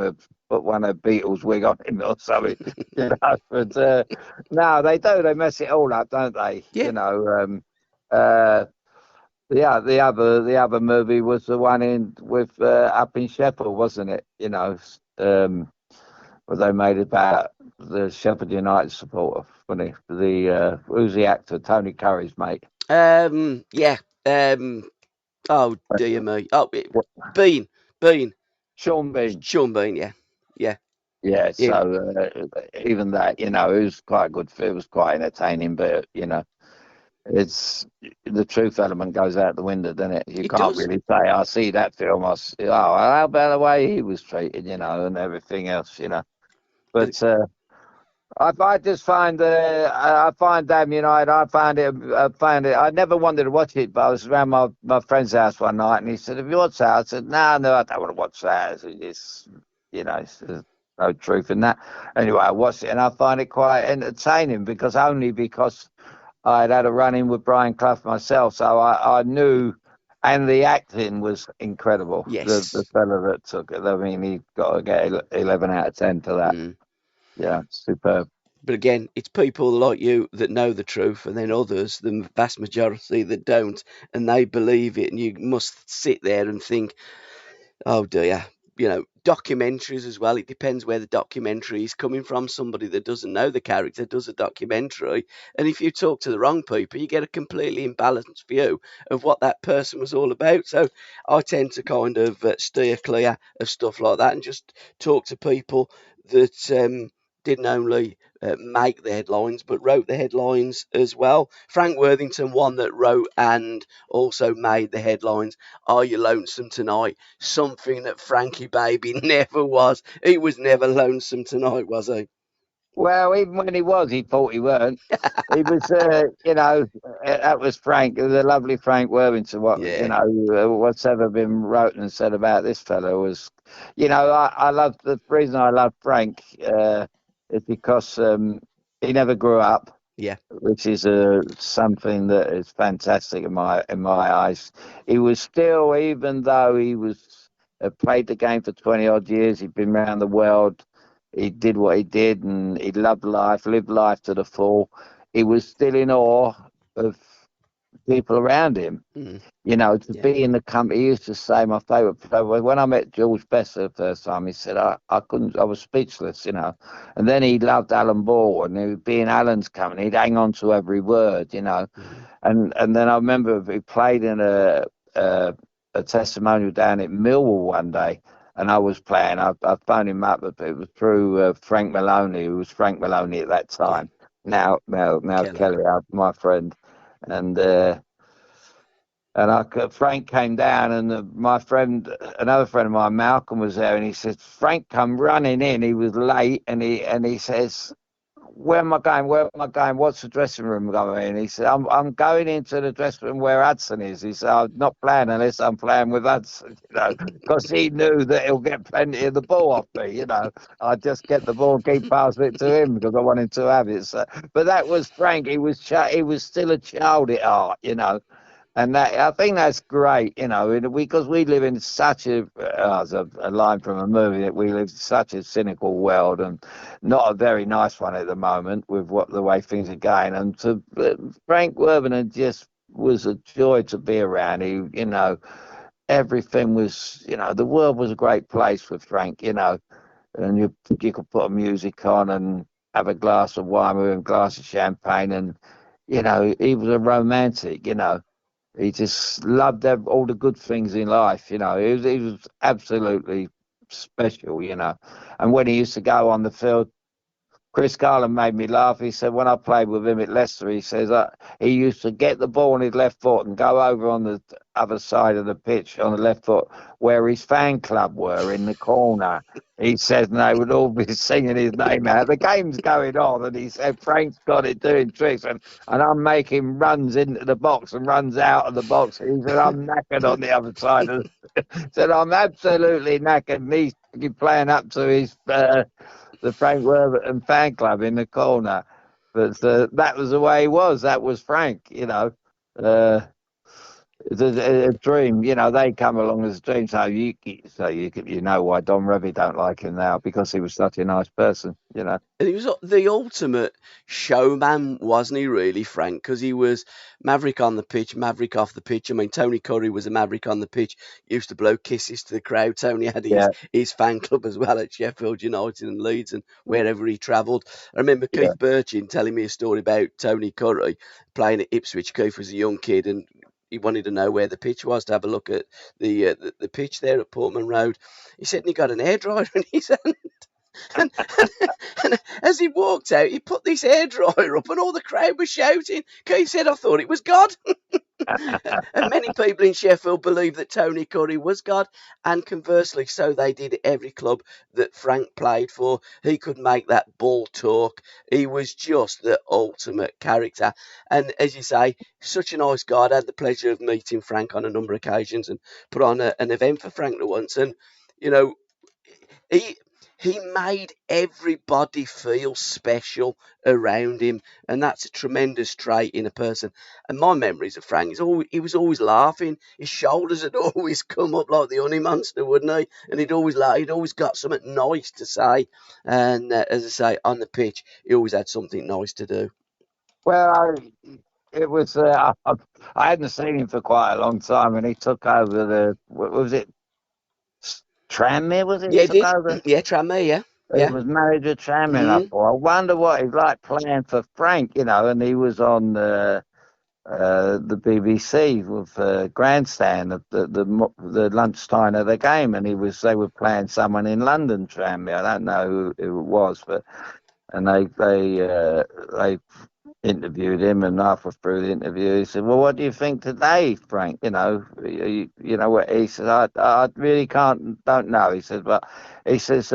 one of the Beatles wig on him or something, But no, they do. They mess it all up, don't they? Yeah, Uh, the other movie was the one in with up in Sheffield, wasn't it? Where they made about the Sheffield United supporter. Funny, who's the actor? Tony Curry's mate. yeah. Oh dear me. Oh, Bean, Bean, Sean Bean. Sean Bean. Yeah, yeah, Yeah, him. so even that, it was quite good. It was quite entertaining, but it's the truth element goes out the window, doesn't it? You It can't does. really say, I see that film. How about the way he was treated, and everything else. But But I just find I find Damn United. I found it. I never wanted to watch it, but I was around my friend's house one night, and he said, "Have you watched that?" I said, "No, no, I don't want to watch that. There's no truth in that." Anyway, I watched it, and I find it quite entertaining because I'd had a run in with Brian Clough myself, so I knew. And the acting was incredible. The yes. fella that took it, I mean, he got to get 11 out of 10 for that. Mm. Yeah, superb. But again, it's people like you that know the truth, and then others, the vast majority, that don't, and they believe it, and you must sit there and think, oh dear. Documentaries as well. It depends where the documentary is coming from. Somebody that doesn't know the character does a documentary, and if you talk to the wrong people, you get a completely imbalanced view of what that person was all about. So I tend to kind of steer clear of stuff like that and just talk to people that didn't only make the headlines but wrote the headlines as well. Frank Worthington, one that wrote and also made the headlines. Are You Lonesome Tonight? Something that Frankie Baby never was. He was never lonesome tonight, was he? Well, even when he was, he thought he weren't. He was, that was Frank, the lovely Frank Worthington. Yeah, What's ever been wrote and said about this fellow was, I love the reason I love Frank is because he never grew up, yeah, which is something that is fantastic in my eyes. He was still, even though he was played the game for 20 odd years, he'd been around the world. He did what he did, and he loved life, lived life to the full. He was still in awe of people around him. mm, To yeah, be in the company. He used to say my favourite player. When I met George Best the first time, he said I couldn't. I was speechless. And then he loved Alan Ball, and he would be in Alan's company. He'd hang on to every word. mm, And then I remember he played in a testimonial down at Millwall one day, and I was playing. I phoned him up, but it was through Frank Maloney, who was Frank Maloney at that yeah. time. Now Kelly, Kelly, my friend, and. Frank came down, and another friend of mine, Malcolm, was there, and he said, Frank come running in. He was late, and he says, "Where am I going? Where am I going? What's the dressing room going in?" He said, "I'm going into the dressing room where Hudson is." He said, "I'm not playing unless I'm playing with Hudson," because he knew that he'll get plenty of the ball off me. I just get the ball and keep passing it to him because I want him to have it. So, but that was Frank. He was still a child at heart. And that I think that's great, because we live in such as a line from a movie, that we live in such a cynical world, and not a very nice one at the moment with what the way things are going. And Frank Worthington just was a joy to be around. Everything was, the world was a great place with Frank, and you could put music on and have a glass of wine with him, a glass of champagne, and he was a romantic. He just loved all the good things in life. He was absolutely special. And when he used to go on the field, Chris Garland made me laugh. He said when I played with him at Leicester, he says he used to get the ball on his left foot and go over on the other side of the pitch on the left foot where his fan club were in the corner. He said, and they would all be singing his name out. The game's going on, and he said, Frank's got it doing tricks, and I'm making runs into the box and runs out of the box. He said, I'm knackered on the other side. Said, I'm absolutely knackered. And he's playing up to his the Frank Worthington fan club in the corner. But that was the way he was. That was Frank. Uh, it's a dream. They come along as a dream. So you know why Don Revy don't like him now, because he was such a nice person. And he was the ultimate showman, wasn't he, really, Frank? Because he was maverick on the pitch, maverick off the pitch. I mean, Tony Curry was a maverick on the pitch, used to blow kisses to the crowd. Tony had his, Yeah, his fan club as well at Sheffield United and Leeds and wherever he travelled. I remember yeah. Keith Burchin telling me a story about Tony Curry playing at Ipswich. Keith was a young kid and he wanted to know where the pitch was to have a look at the pitch there at Portman Road. He said, and he got an hairdryer in his hand. And, and, and as he walked out, he put this hairdryer up, and all the crowd was shouting. Keith said, I thought it was God. And many people in Sheffield believe that Tony Curry was God, and conversely, so they did at every club that Frank played for. He could make that ball talk. He was just the ultimate character. And as you say, such a nice guy. I had the pleasure of meeting Frank on a number of occasions and put on an event for Frank once. And, you know, he he made everybody feel special around him, and that's a tremendous trait in a person. And my memories of Frank is always he was always laughing. His shoulders had always come up like the honey monster, wouldn't he? And he'd always laugh. He'd always got something nice to say. And as I say, on the pitch, he always had something nice to do. Well, it was. I hadn't seen him for quite a long time, and he took over what was it? Tranmere, was it? Yeah, He he took did. over. Yeah, Tranmere. Yeah, He yeah. was manager Tranmere, I Mm. thought. I wonder what he's like playing for Frank, and he was on the BBC with Grandstand at the lunchtime of the game, and they were playing someone in London, Tranmere. I don't know who it was, but and they interviewed him, and halfway through the interview, he said, "Well, what do you think today, Frank? You know what?" He said, "I really don't know." He said, "But," he says,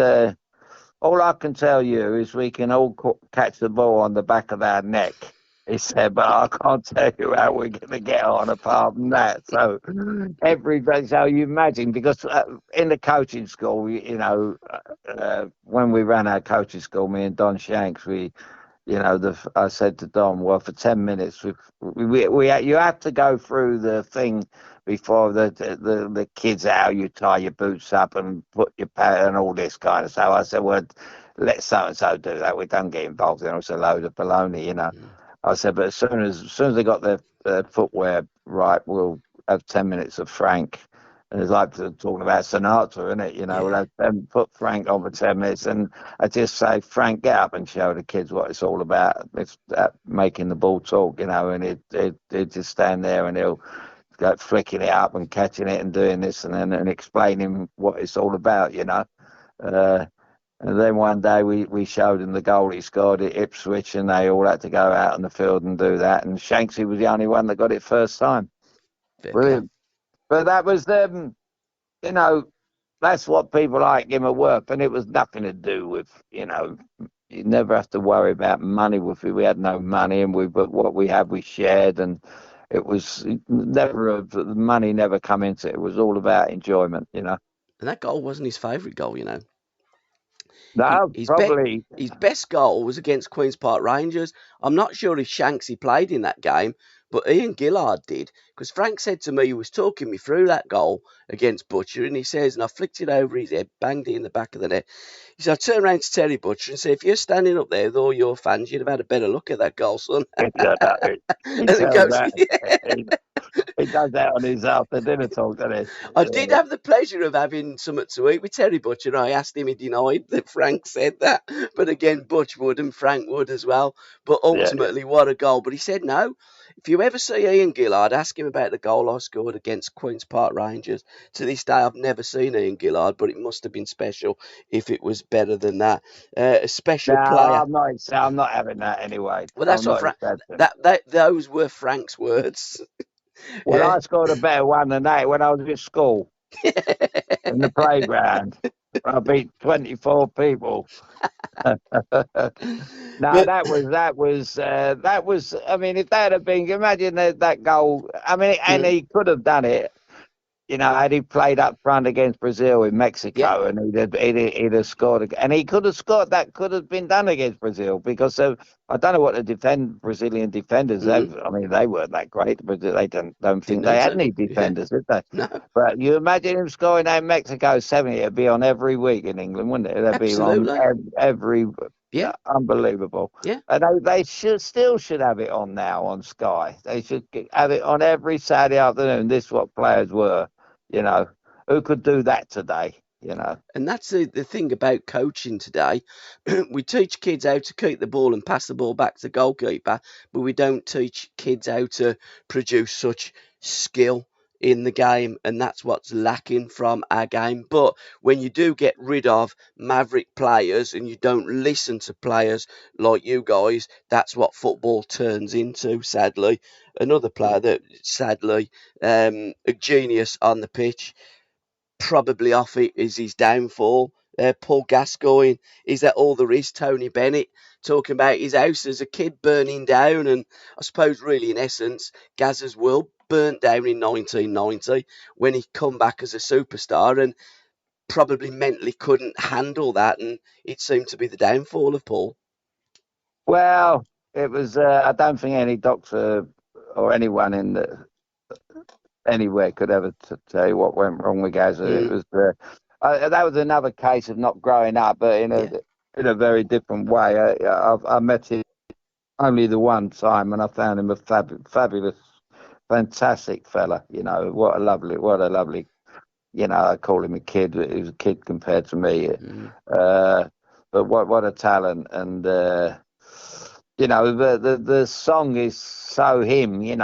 "all I can tell you is we can all catch the ball on the back of our neck." He said, "But I can't tell you how we're going to get on apart from that." So so you imagine, because in the coaching school, when we ran our coaching school, me and Don Shanks, I said to Don, well, for 10 minutes, you have to go through the thing before the kids, how you tie your boots up and put your pad and all this kind of stuff. I said, well, let so and so do that. We don't get involved in it. It's a load of baloney. Mm. I said, but as soon as they got their footwear right, we'll have 10 minutes of Frank. And it's like talking about Sinatra, isn't it? We'll Yeah, have put Frank on for 10 minutes, and I just say, Frank, get up and show the kids what it's all about. It's making the ball talk, and it just stand there and he'll go flicking it up and catching it and doing this and explaining what it's all about. Uh, and then one day we showed him the goal he scored at Ipswich, and they all had to go out on the field and do that. And Shanksy was the only one that got it first time. fair play. Brilliant. But that was you know, that's what people like him are worth, and it was nothing to do with, you never have to worry about money with it. We had no money, but what we had, we shared, and it was never, the money never come into it. It was all about enjoyment. And that goal wasn't his favourite goal. He, No, his be, probably. his best goal was against Queens Park Rangers. I'm not sure if Shanksy played in that game, but Ian Gillard did, because Frank said to me, he was talking me through that goal against Butcher, and he says, and I flicked it over his head, banged it in the back of the net. He said, I turned around to Terry Butcher and said, if you're standing up there with all your fans, you'd have had a better look at that goal, son. Yeah, no, he And he tells goes, that. yeah. He does that on his after dinner talk, doesn't I he? did have the pleasure of having something to eat with Terry Butcher. I asked him, he denied that Frank said that. But again, Butch would and Frank would as well. But Yeah. ultimately, what a goal. But he said, no, if you ever see Ian Gillard, ask him about the goal I scored against Queen's Park Rangers. To this day, I've never seen Ian Gillard, but it must have been special if it was better than that. A No, special player. I'm not having that anyway. Well, that's I'm what not Frank. accepting. Those were Frank's words. Well, Yeah. I scored a better one than that when I was at school in the playground. I beat 24 people. No, But that was. I mean, if that had been, imagine that goal. I mean, and mm, he could have done it. Had he played up front against Brazil in yeah. Mexico, and he'd have scored, and he could have scored. That could have been done against Brazil because I don't know what the Brazilian defenders Mm, have. I mean, they weren't that great, but they don't didn't think they need had to. any Yeah. defenders, did they? No. But you imagine him scoring out in Mexico 70, it'd be on every week in England, wouldn't it? It'd be on Absolutely. every Yeah. unbelievable. Yeah. And they should have it on now on Sky. They should have it on every Saturday afternoon. This is what players were, you know. Who could do that today? And that's the thing about coaching today. We teach kids how to keep the ball and pass the ball back to the goalkeeper, but we don't teach kids how to produce such skill in the game, and that's what's lacking from our game. But when you do get rid of maverick players and you don't listen to players like you guys, that's what football turns into, sadly. Another player that, sadly, a genius on the pitch, probably off it is his downfall. Paul Gascoigne, is that all there is? Tony Bennett talking about his house as a kid burning down, and I suppose really in essence, Gazza's world burnt down in 1990 when he come back as a superstar and probably mentally couldn't handle that, and it seemed to be the downfall of Paul. Well, it was. I don't think any doctor or anyone anywhere could ever tell you what went wrong with Gaza. It Mm, was. That was another case of not growing up, but yeah. in a very different way. I met him only the one time, and I found him a fabulous, fantastic fella. What a lovely. I call him a kid. He was a kid compared to me. Mm, Uh, but what a talent, and the song is so him. Is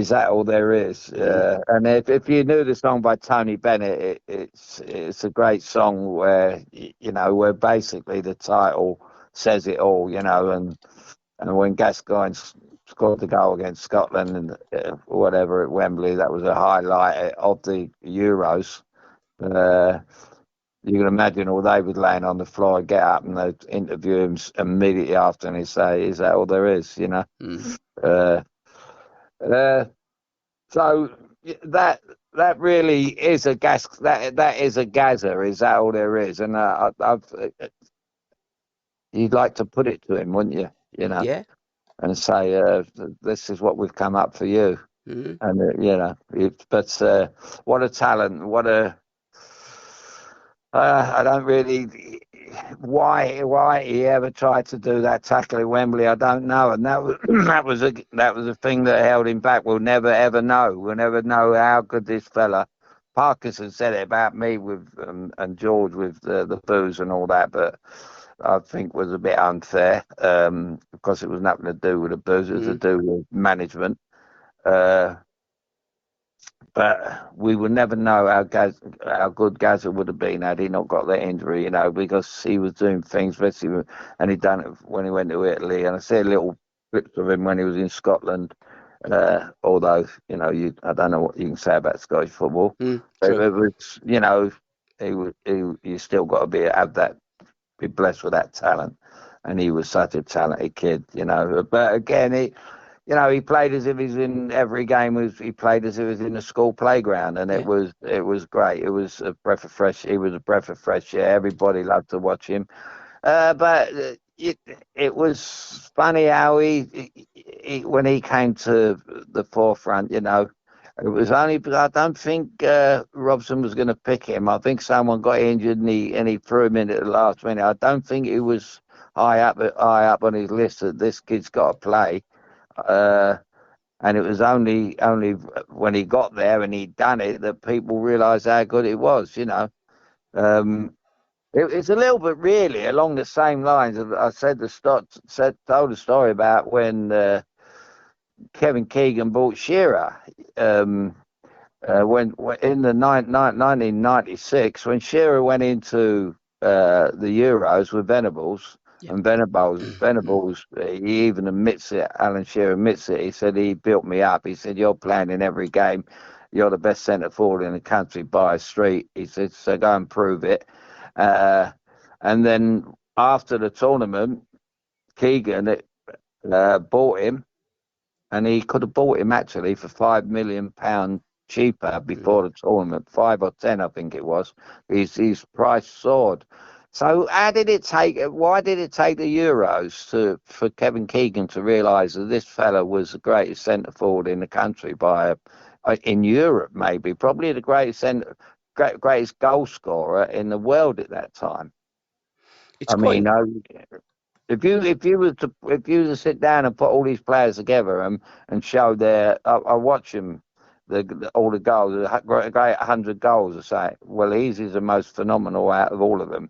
that all there is? mm, And if you knew the song by Tony Bennett, it's a great song where basically the title says it all. And when Gascoigne scored the goal against Scotland and whatever at Wembley, that was a highlight of the Euros. Uh, you can imagine all they would laying on the floor, get up and they'd interview him immediately after, and he'd say, "Is that all there is?" mm. Uh, uh, so that really is a gas. That is a Gaza. Is that all there is? And you'd like to put it to him, wouldn't you? Yeah. And say, "This is what we've come up for you." Mm, And but what a talent! What a I don't really why he ever tried to do that tackle at Wembley. I don't know, and that was that was a thing that held him back. We'll never ever know. We'll never know how good this fella. Parkinson said it about me with and George with the booze and all that, but I think was a bit unfair because it was nothing to do with the booze. It was to mm, do with management. Uh, but we would never know how good Gaza would have been had he not got that injury, because he was doing things, and he done it when he went to Italy. And I see little clips of him when he was in Scotland. Although I don't know what you can say about Scottish football. true. It was, you still got to be blessed with that talent, and he was such a talented kid. But again, he played as if he's in every game. He played as if he was in a school playground, and it Yeah. was great. It was a breath of fresh. He was a breath of fresh air. Everybody loved to watch him. But it was funny how when he came to the forefront, it was only because I don't think Robson was going to pick him. I think someone got injured and he threw him in at the last minute. I don't think it was high up on his list that this kid's got to play. And it was only when he got there and he'd done it that people realised how good it was. Um, it's a little bit really along the same lines. I told the story about when Kevin Keegan bought Shearer. When in the 1996, when Shearer went into the Euros with Venables, Yeah. and Venables, he even admits it. Alan Shearer admits it. He said he built me up. He said you're playing in every game. You're the best centre forward in the country by a street. He said so. Go and prove it. And then after the tournament, Keegan bought him, and he could have bought him actually for £5 million cheaper before the tournament, 5 or 10, I think it was. His price soared. So how did it take? Why did it take the Euros for Kevin Keegan to realise that this fella was the greatest centre forward in the country in Europe, maybe probably the greatest goal scorer in the world at that time? It's I mean, quite. if you were to sit down and put all these players together and show I watch them, all the goals, the great 100 goals. I say, well, his is the most phenomenal out of all of them.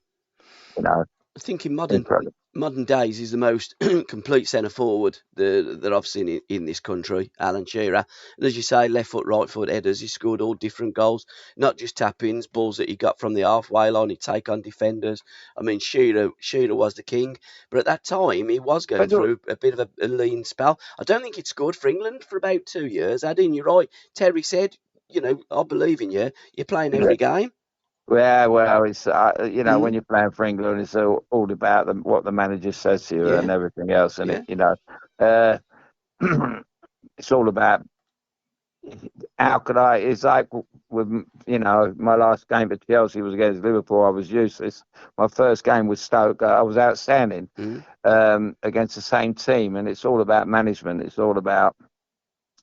I think in Incredible. modern days is the most complete centre forward that I've seen in this country, Alan Shearer. And as you say, left foot, right foot headers. He scored all different goals, not just tap-ins, balls that he got from the halfway line. He'd take on defenders. I mean, Shearer was the king, but at that time he was going But through a bit of a lean spell. I don't think he'd scored for England for about 2 years. Adin, you're right. Terry said, I believe in you. You're playing every game. well, it's when Mm, you're playing for England, it's all about what the manager says to you yeah, and everything else, and yeah, uh, it's all about how could I? It's like with my last game for Chelsea was against Liverpool. I was useless. My first game with Stoke, I was outstanding mm, against the same team, and it's all about management. It's all about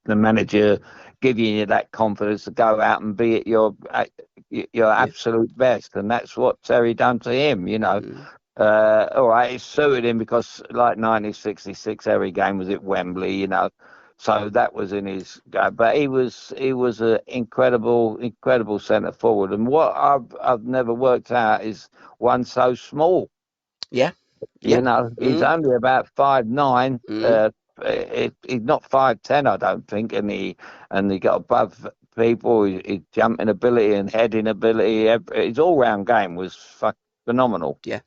the manager giving you that confidence to go out and be at your yeah, absolute best, and that's what Terry done to him. mm, All right, it suited him because like 1966, every game was at Wembley. So that was in his go. But he was an incredible centre forward, and what I've never worked out is one so small. yeah, yeah, He's mm, only about 5'9". mm, He's not 5'10", I don't think, and he got above people. His jumping ability and heading ability, his all-round game was phenomenal, yeah.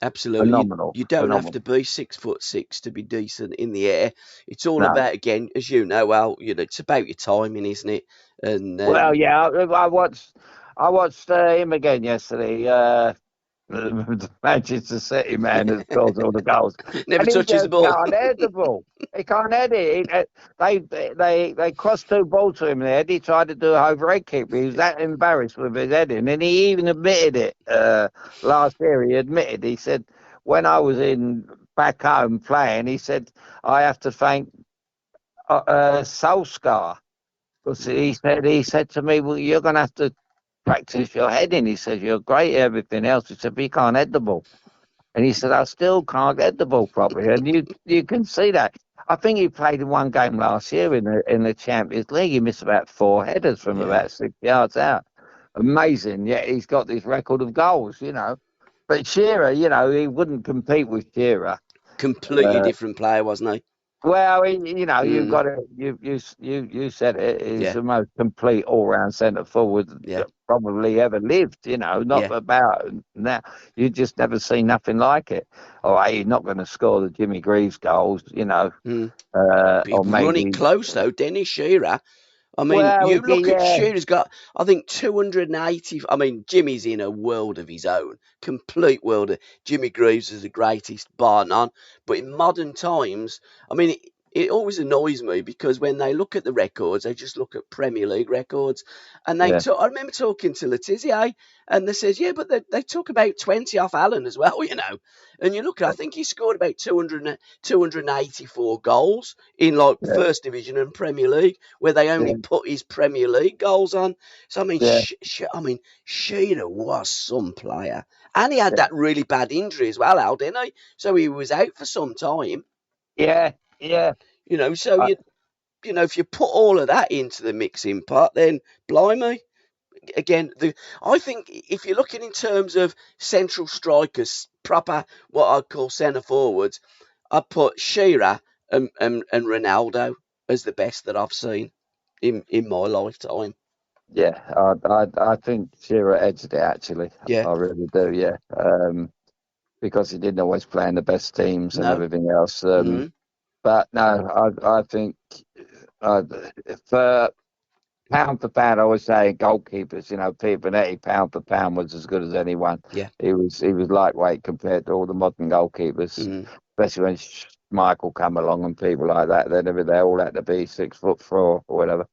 Absolutely. You, phenomenal, you don't have phenomenal. to be 6'6" to be decent in the air. It's all No, about, again, as you know, well, it's about your timing, isn't it? And well, yeah, I watched him again yesterday. The Manchester City man that scores all the goals, never and he touches the just ball. can't head the ball. He can't head it. They crossed two balls to him there. He tried to do an overhead kick, but he was that embarrassed with his heading, and he even admitted it last year. He admitted. He said, when I was in back home playing, he said I have to thank Solskjaer. Because he said to me, well, you're going to have to practice your heading. He said, you're great at everything else. He said, but you can't head the ball. And he said, I still can't head the ball properly. And you can see that. I think he played in one game last year in the Champions League. He missed about 4 headers from Yeah. about 6 yards out. Amazing. Yet he's got this record of goals. But Shearer, he wouldn't compete with Shearer. Completely Uh, different player, wasn't he? well, you've Mm, got to you said it. He's yeah, the most complete all-round centre forward yeah, that probably ever lived. Not yeah. about now. You just never see nothing like it. All right, he's not going to score the Jimmy Greaves goals. Mm. He Or run it maybe. close, though, Dennis Shearer. I mean, Well, you look at yeah. Shearer's got, I think, 280. I mean, Jimmy's in a world of his own, complete world. Jimmy Greaves is the greatest, bar none. But in modern times, I mean, it always annoys me because when they look at the records, they just look at Premier League records, and Yeah, I remember talking to Letizia, and they says, yeah, but they took about 20 off Alan as well, And you look at, I think he scored about 284 goals in like yeah, First Division and Premier League, where they only yeah, put his Premier League goals on. So I mean, yeah, Shearer was some player, and he had yeah, that really bad injury as well, Al, didn't he? So he was out for some time. yeah, yeah. So I, if you put all of that into the mixing pot, then blimey, again, I think if you're looking in terms of central strikers, proper what I'd call centre forwards, I'd put Shearer and Ronaldo as the best that I've seen in my lifetime. yeah, I think Shearer edged it actually. Yeah, I really do. Yeah, because he didn't always play in the best teams and no, everything else. mm, But no, I think uh, for pound for pound, I always say goalkeepers. Peter Bonetti, pound for pound, was as good as anyone. yeah, He was lightweight compared to all the modern goalkeepers, mm, especially when Michael come along and people like that. They all had to be 6'4" or whatever.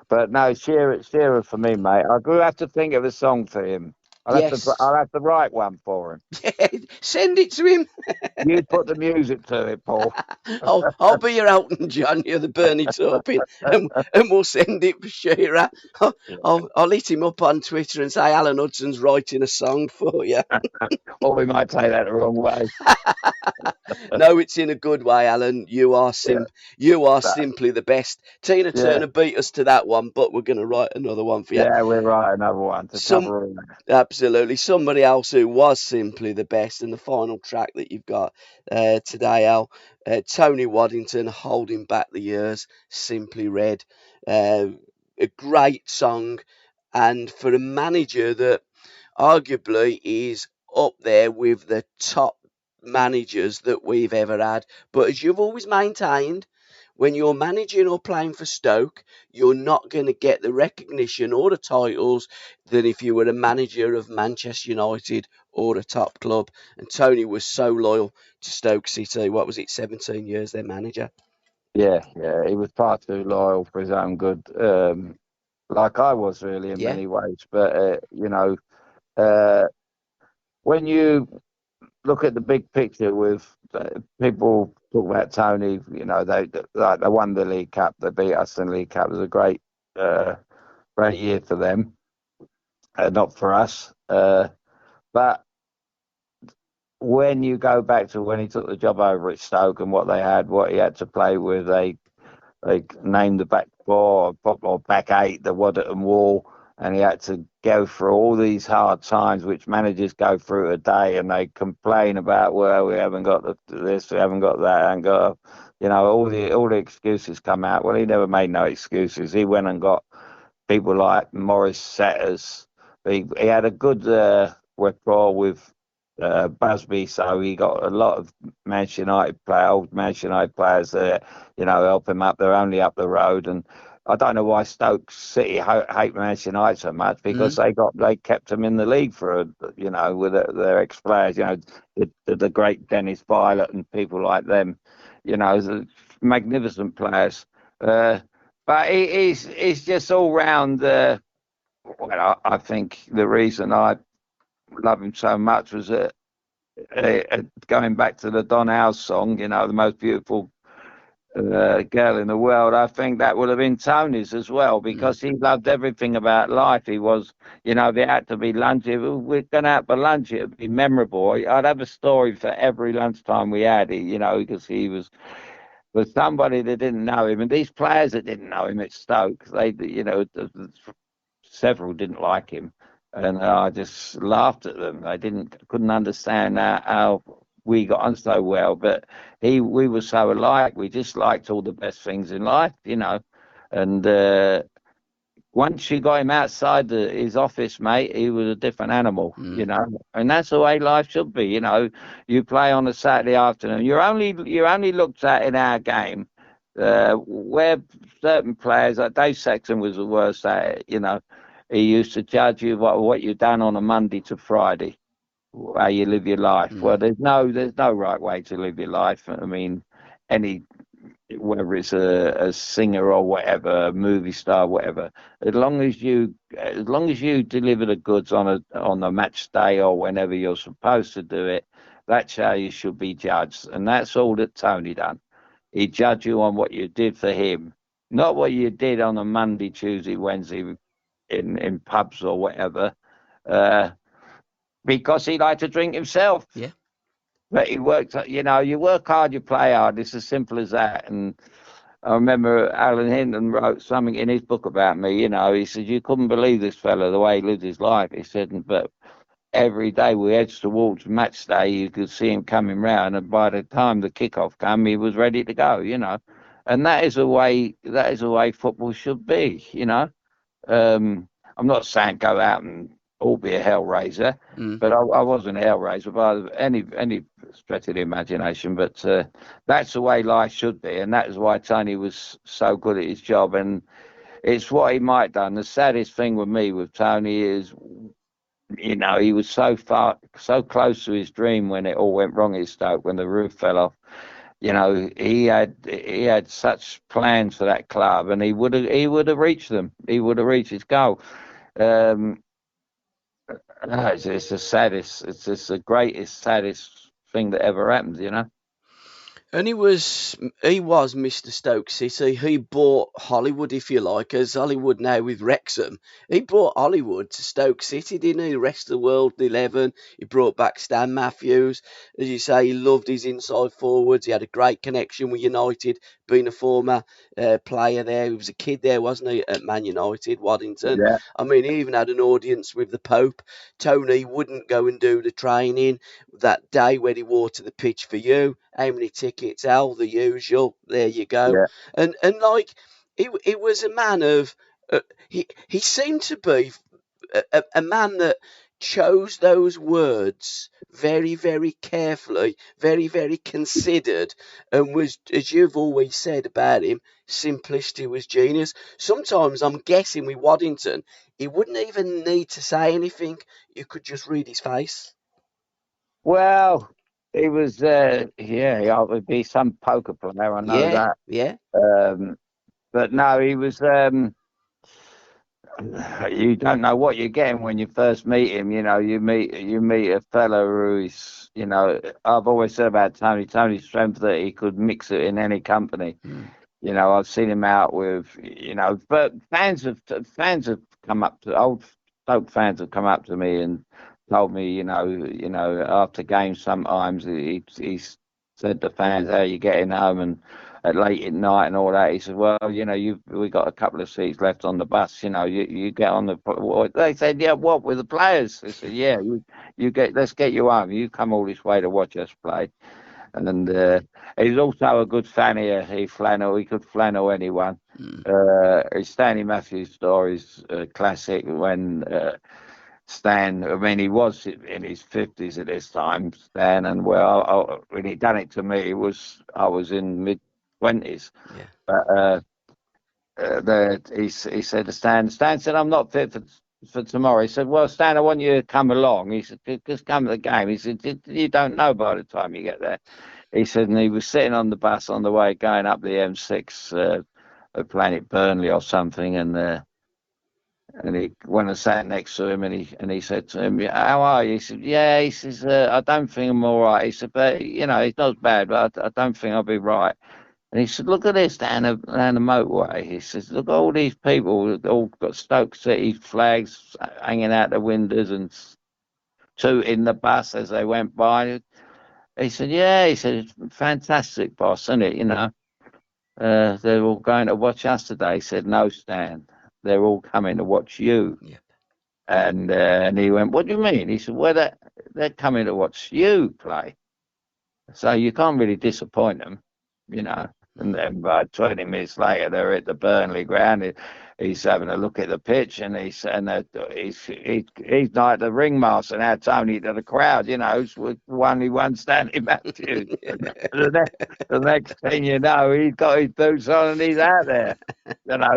But no, Shearer for me, mate. I do have to think of a song for him. yes, I'll have to write one for him. yeah, send it to him. You put the music to it, Paul. I'll be your Elton John, you're the Bernie Taupin, and we'll send it for Shearer. I'll hit him up on Twitter and say Alan Hudson's writing a song for you. Or we might take that the wrong way. No, it's in a good way, Alan. Yeah, You are that, simply the best. Tina yeah, Turner beat us to that one, but we're going to write another one for you. yeah. We're right. Another one to Some cover all that. Absolutely somebody else who was simply the best, and the final track that you've got today, Al, Tony Waddington, Holding Back the Years, Simply Red. A great song, and for a manager that arguably is up there with the top managers that we've ever had. But as you've always maintained, when you're managing or playing for Stoke, you're not going to get the recognition or the titles than if you were a manager of Manchester United or a top club. And Tony was so loyal to Stoke City. What was it, 17 years their manager? Yeah, yeah. He was far too loyal for his own good, like I was really in Yeah. many ways. But uh, when you look at the big picture, with people talk about Tony, they won the League Cup. They beat us in the League Cup. It was a great year for them, not for us. But when you go back to when he took the job over at Stoke and what they had, what he had to play with, they named the back four or back eight, the Waddington Wall, and he had to go through all these hard times which managers go through a day, and they complain about, well, we haven't got this, we haven't got that, and got, all the excuses come out. Well, he never made no excuses. He went and got people like Morris Setters. He had a good rapport with Busby, so he got a lot of old Manchester United players there, help him up. They're only up the road, and I don't know why Stoke City hate Manchester United so much, because Mm, they kept them in the league for with their ex players, the great Dennis Violet and people like them, the magnificent players. But he's just all round. Well, I think the reason I love him so much was going back to the Don House song, the most beautiful girl in the world. I think that would have been Tony's as well, mm, because he loved everything about life. He was, there had to be lunch. If we're going out for lunch, it would be memorable. I'd have a story for every lunchtime we had, because he was with somebody that didn't know him, and these players that didn't know him at Stoke, several didn't like him, and I just laughed at them. They couldn't understand how we got on so well, but we were so alike. We just liked all the best things in life, and once you got him outside his office, mate, he was a different animal, mm, and that's the way life should be. You play on a Saturday afternoon. You're only looked at in our game, where certain players, like Dave Sexton was the worst at it. He used to judge you what you done on a Monday to Friday, how you live your life. Well, mm. there's no right way to live your life. I mean, any. whether it's a singer or whatever, a movie star, whatever. As long as you deliver the goods on a match day or whenever you're supposed to do it, that's how you should be judged. And that's all that Tony done. He judged you on what you did for him, not what you did on a Monday, Tuesday, Wednesday in pubs or whatever, uh, because he liked to drink himself. Yeah. But he worked, you work hard, you play hard. It's as simple as that. And I remember Alan Hinton wrote something in his book about me. He said, you couldn't believe this fella, the way he lived his life. He said, but every day we edged towards match day, you could see him coming round. And by the time the kickoff came, he was ready to go. And that is the way football should be. I'm not saying go out and all be a hellraiser, but I wasn't a hellraiser by any stretch of the imagination. But that's the way life should be, and that is why Tony was so good at his job. And it's what he might have done. The saddest thing with me with Tony is, he was so close to his dream when it all went wrong at Stoke, when the roof fell off. He had such plans for that club, and he would have reached them. He would have reached his goal. Um, it's the saddest. It's just the greatest, saddest thing that ever happened. And he was Mr. Stoke City. He bought Hollywood, if you like, as Hollywood now with Wrexham. He brought Hollywood to Stoke City, didn't he? The rest of the world 11. He brought back Stan Matthews. As you say, he loved his inside forwards. He had a great connection with United, being a former player there. He was a kid there, wasn't he, at Man United, Waddington. Yeah, I mean, he even had an audience with the Pope. Tony wouldn't go and do the training that day when he wore to the pitch for you. How many tickets? Al, the usual. There you go. yeah. And like he was a man of he seemed to be a man that chose those words very, very carefully, very, very considered, and was, as you've always said about him, simplicity was genius. Sometimes I'm guessing with Waddington, he wouldn't even need to say anything. You could just read his face. Well, he was. Yeah, he would be some poker player. I know Yeah, that. yeah, But no, he was. You don't know what you're getting when you first meet him. You meet a fellow who is. I've always said about Tony. Tony's strength that he could mix it in any company. I've seen him out with. But fans have come up to old Stoke fans have come up to me and told me. After games sometimes he's said to fans, "How you getting home?" and at late at night and all that. He said, "Well, we got a couple of seats left on the bus. You get on the." They said, "Yeah, what with the players?" They said, "Yeah, let's get you home. You come all this way to watch us play." And he's also a good fannier. He could flannel anyone. His Stanley Matthews story is classic when Stan, I mean, he was in his 50s at this time, Stan, and when he done it to me, I was in mid-20s. yeah, But he said to Stan said, "I'm not fit for tomorrow." He said, "Well, Stan, I want you to come along." He said, "Just come to the game." He said, "You don't know by the time you get there." He said, and he was sitting on the bus on the way going up the M6, playing at Burnley or something, and he went and sat next to him, and he said to him, "How are you?" He said, "Yeah." He says, "I don't think I'm all right." He said, "But it's not bad, but I don't think I'll be right." And he said, "Look at this down the motorway." He says, "Look at all these people, all got Stoke City flags hanging out the windows and tooting the bus as they went by." He said, "Yeah." He said, "It's fantastic, boss, isn't it? They're all going to watch us today." He said, "No, Stan, they're all coming to watch you." yeah, And he went, "What do you mean?" He said, "Well, they're coming to watch you play. So you can't really disappoint them, you know." And then by 20 minutes later, they're at the Burnley ground. He's having a look at the pitch, and he's like the ringmaster now, Tony, to the crowd, with only one standing Matthews. The next thing you know, he's got his boots on and he's out there.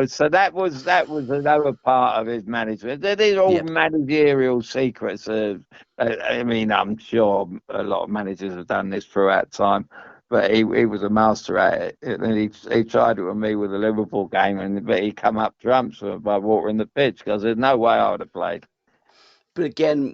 So that was another part of his management. These are all yeah. managerial secrets. I mean, I'm sure a lot of managers have done this throughout time. but he was a master at it. And he tried it with me with the Liverpool game, but he come up trumps by watering the pitch because there's no way I would have played. But again,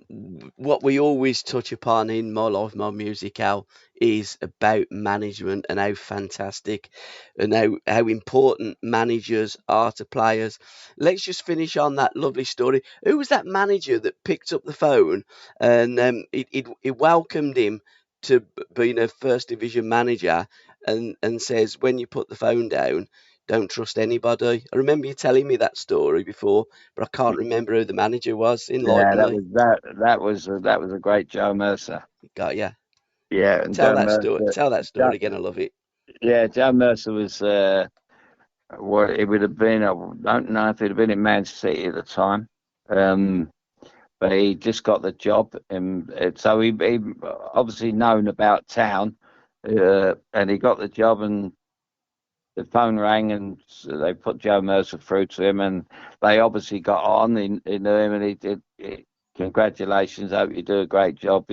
what we always touch upon in My Life, My Music, Al, is about management and how fantastic and how important managers are to players. Let's just finish on that lovely story. Who was that manager that picked up the phone and it welcomed him to being a first division manager and says, when you put the phone down, don't trust anybody. I remember you telling me that story before, but I can't remember who the manager was. Yeah, Enlighten me. that was a great Joe Mercer. Got ya. Yeah, and Tell Joe that story. Mercer. Tell that Joe, story again. I love it. yeah, Joe Mercer was what it would have been. I don't know if it had been in Man City at the time. Um, but he just got the job, and so he obviously known about town, and he got the job, and the phone rang, and so they put Joe Mercer through to him, and they obviously got on. He knew him, and he did. Congratulations, hope you do a great job.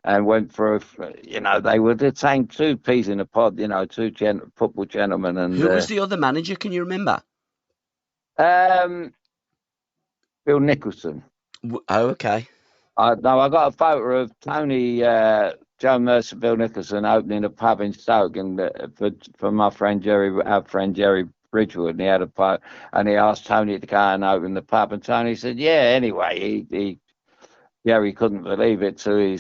And went through, they were the same two peas in a pod, two football gentlemen, and Who was the other manager? Can you remember? um, Bill Nicholson. Oh, okay. No, I got a photo of Tony, Joe Mercer, Bill Nicholson opening a pub in Stoke, and for my friend Jerry, our friend Jerry Bridgewood, and he had a pub, and he asked Tony to go and open the pub, and Tony said, "Yeah." Anyway, Jerry couldn't believe it, so he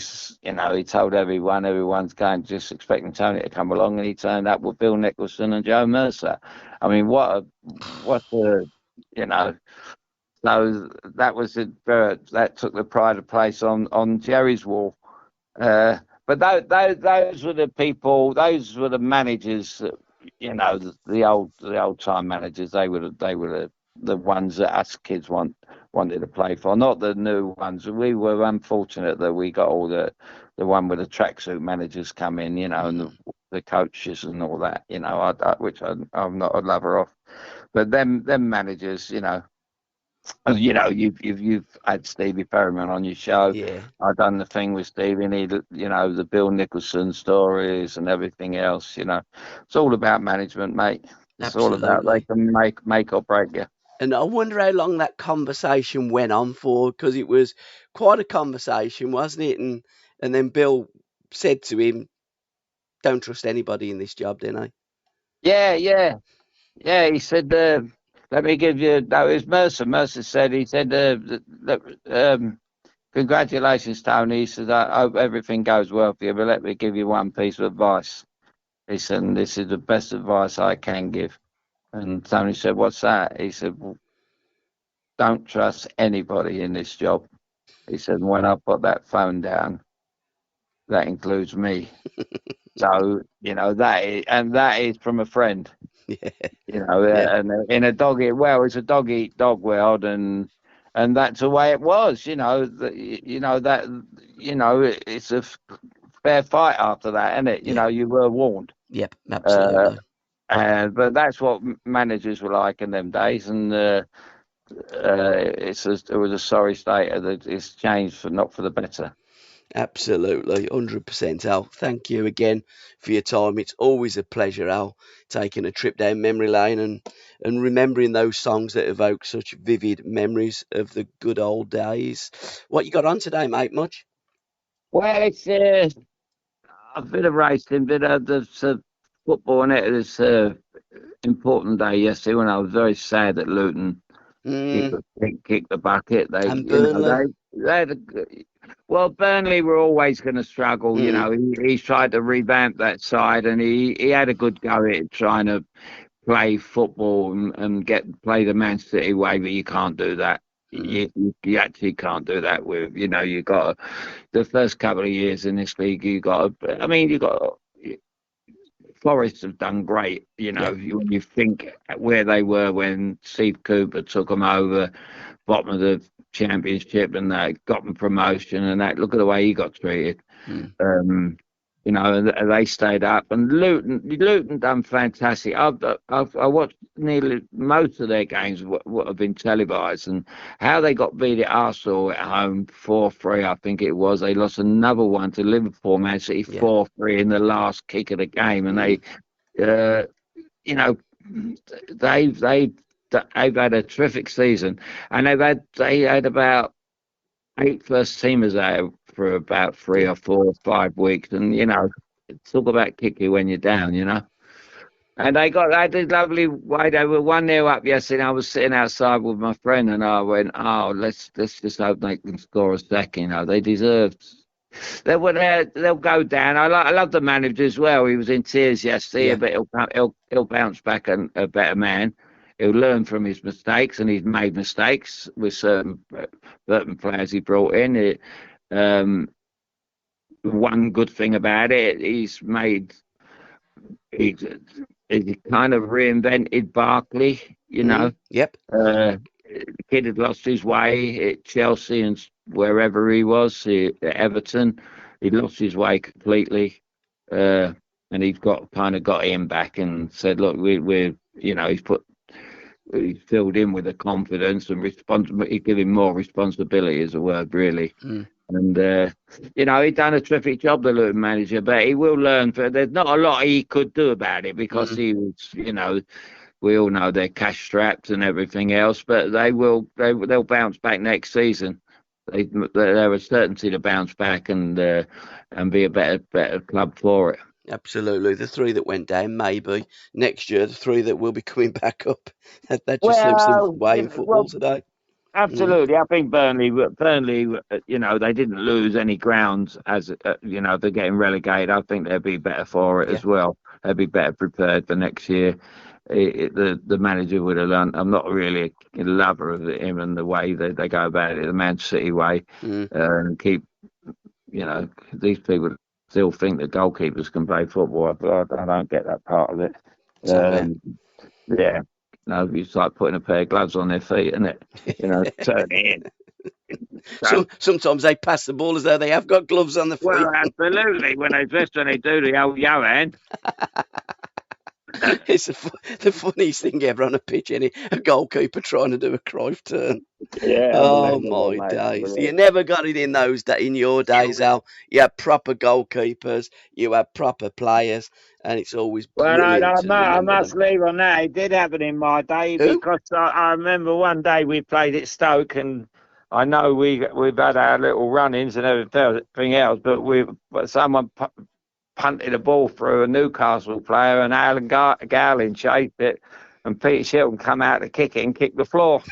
told everyone's going, just expecting Tony to come along, and he turned up with Bill Nicholson and Joe Mercer. I mean, what a, you know. So that was it. That took the pride of place on Jerry's wall. But those were the people. Those were the managers. The old time managers. They were the ones that us kids wanted to play for. Not the new ones. We were unfortunate that we got all the one with the tracksuit managers come in. And the coaches and all that. Which I'm not a lover of. But them managers. You've had Stevie Perryman on your show. Yeah, I've done the thing with Stevie, and the Bill Nicholson stories and everything else. It's all about management, mate. It's all about they absolutely. can make or break you. And I wonder how long that conversation went on for, because it was quite a conversation, wasn't it? And then Bill said to him, "Don't trust anybody in this job," didn't I? Yeah, yeah, yeah. He said, "Let me give you." No, it was Mercer. Mercer said, he said, "Congratulations, Tony." He said, "I hope everything goes well for you, but let me give you one piece of advice." He said, "And this is the best advice I can give." And Tony said, "What's that?" He said, "Well, don't trust anybody in this job." He said, "When I put that phone down, that includes me." So, that is from a friend, Yeah, yeah, and in a it's a dog eat dog world, and that's the way it was, it's a fair fight after that, isn't it? yeah, You were warned. yep, Uh, absolutely. but that's what managers were like in them days, and it was a sorry state that it's changed not for the better. Absolutely, 100%, Al. Thank you again for your time. It's always a pleasure, Al, taking a trip down memory lane and remembering those songs that evoke such vivid memories of the good old days. What you got on today, mate? Much? Well, it's a bit of racing, bit of football, and it was important day yesterday when I was very sad that Luton Mm, kicked the bucket. and Burnley? They had well, Burnley were always going to struggle. Mm, He's tried to revamp that side, and he had a good go at it, trying to play football and play the Man City way, but you can't do that. mm, You actually can't do that with you got the first couple of years in this league. You got Forest have done great. yeah. When you think where they were when Steve Cooper took them over, bottom of the championship, and that got them promotion, and that look at the way he got treated. Mm, Um, you know, and they stayed up. And Luton done fantastic. I watched nearly most of their games what have been televised, and how they got beat at Arsenal at home 4-3, I think it was. They lost another one to Liverpool, Man City Yeah. 4-3 in the last kick of the game, and they, you know, they've had a terrific season, and they had about 8 first teamers out for about 3 or 4 or 5 weeks, and you know, talk about kick you when you're down, you know. And they did lovely way. They were 1-0 up yesterday. I was sitting outside with my friend, and I went, "Oh, let's just hope they can score a second. You know, they deserved. They'll go down. I love the manager as well. He was in tears yesterday, Yeah. but he'll bounce back a better man. He'll learn from his mistakes, and he's made mistakes with certain players he brought in. One good thing about it, he, he kind of reinvented Barkley. You know, Yep. the kid had lost his way at Chelsea and wherever he was, at Everton. He lost his way completely, and he's got him back and said, "Look, we're you know, he's filled in with the confidence and responsibility. He gave him more responsibility, is a word really." And you know, he done a terrific job, the Luton manager, but he will learn. There's not a lot he could do about it because he was, you know, we all know they're cash strapped and everything else, but they'll bounce back next season. They're a certainty to bounce back and be a better club for it. Absolutely. The 3 that went down, maybe next year, the 3 that will be coming back up. That just seems the way in football today. Absolutely. I think Burnley, you know, they didn't lose any ground as, you know, they're getting relegated. I think they'll be better for it as well. They'll be better prepared for next year. The manager would have learned. I'm not really a lover of him and the way that they go about it, the Man City way, and keep, you know, these people still think that goalkeepers can play football, but I don't get that part of it. Yeah. No, it's like putting a pair of gloves on their feet, isn't it? You know, turn it in. Sometimes they pass the ball as though they have got gloves on the feet. Well, absolutely. When they do the old yo hand. It's the funniest thing ever on a pitch, isn't it? A goalkeeper trying to do a Cruyff turn. Yeah. Oh my days! You never got it in those in your days, Al. You had proper goalkeepers, you had proper players, and it's always brilliant. Well, I must leave on that. It did happen in my day because I remember one day we played at Stoke, and I know we've had our little run-ins and everything else, but someone punted a ball through a Newcastle player, and Alan Gowling chased it, and Peter Shilton come out to kick it and kick the floor.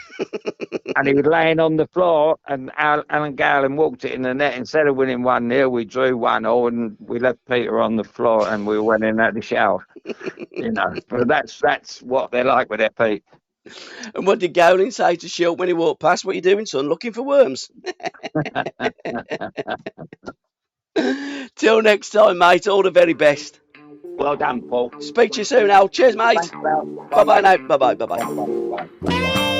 And he was laying on the floor, and Alan Gowling walked it in the net. Instead of winning 1-0, we drew 1-1, and we left Peter on the floor, and we went in at the shower. You know, but that's what they're like with their feet. And what did Gowling say to Shilton when he walked past? "What are you doing, son? Looking for worms?" Till next time, mate. All the very best. Well done, Paul. Speak to you soon, Al. Cheers, mate. Thanks, Al. Bye bye now. Bye bye. Bye bye.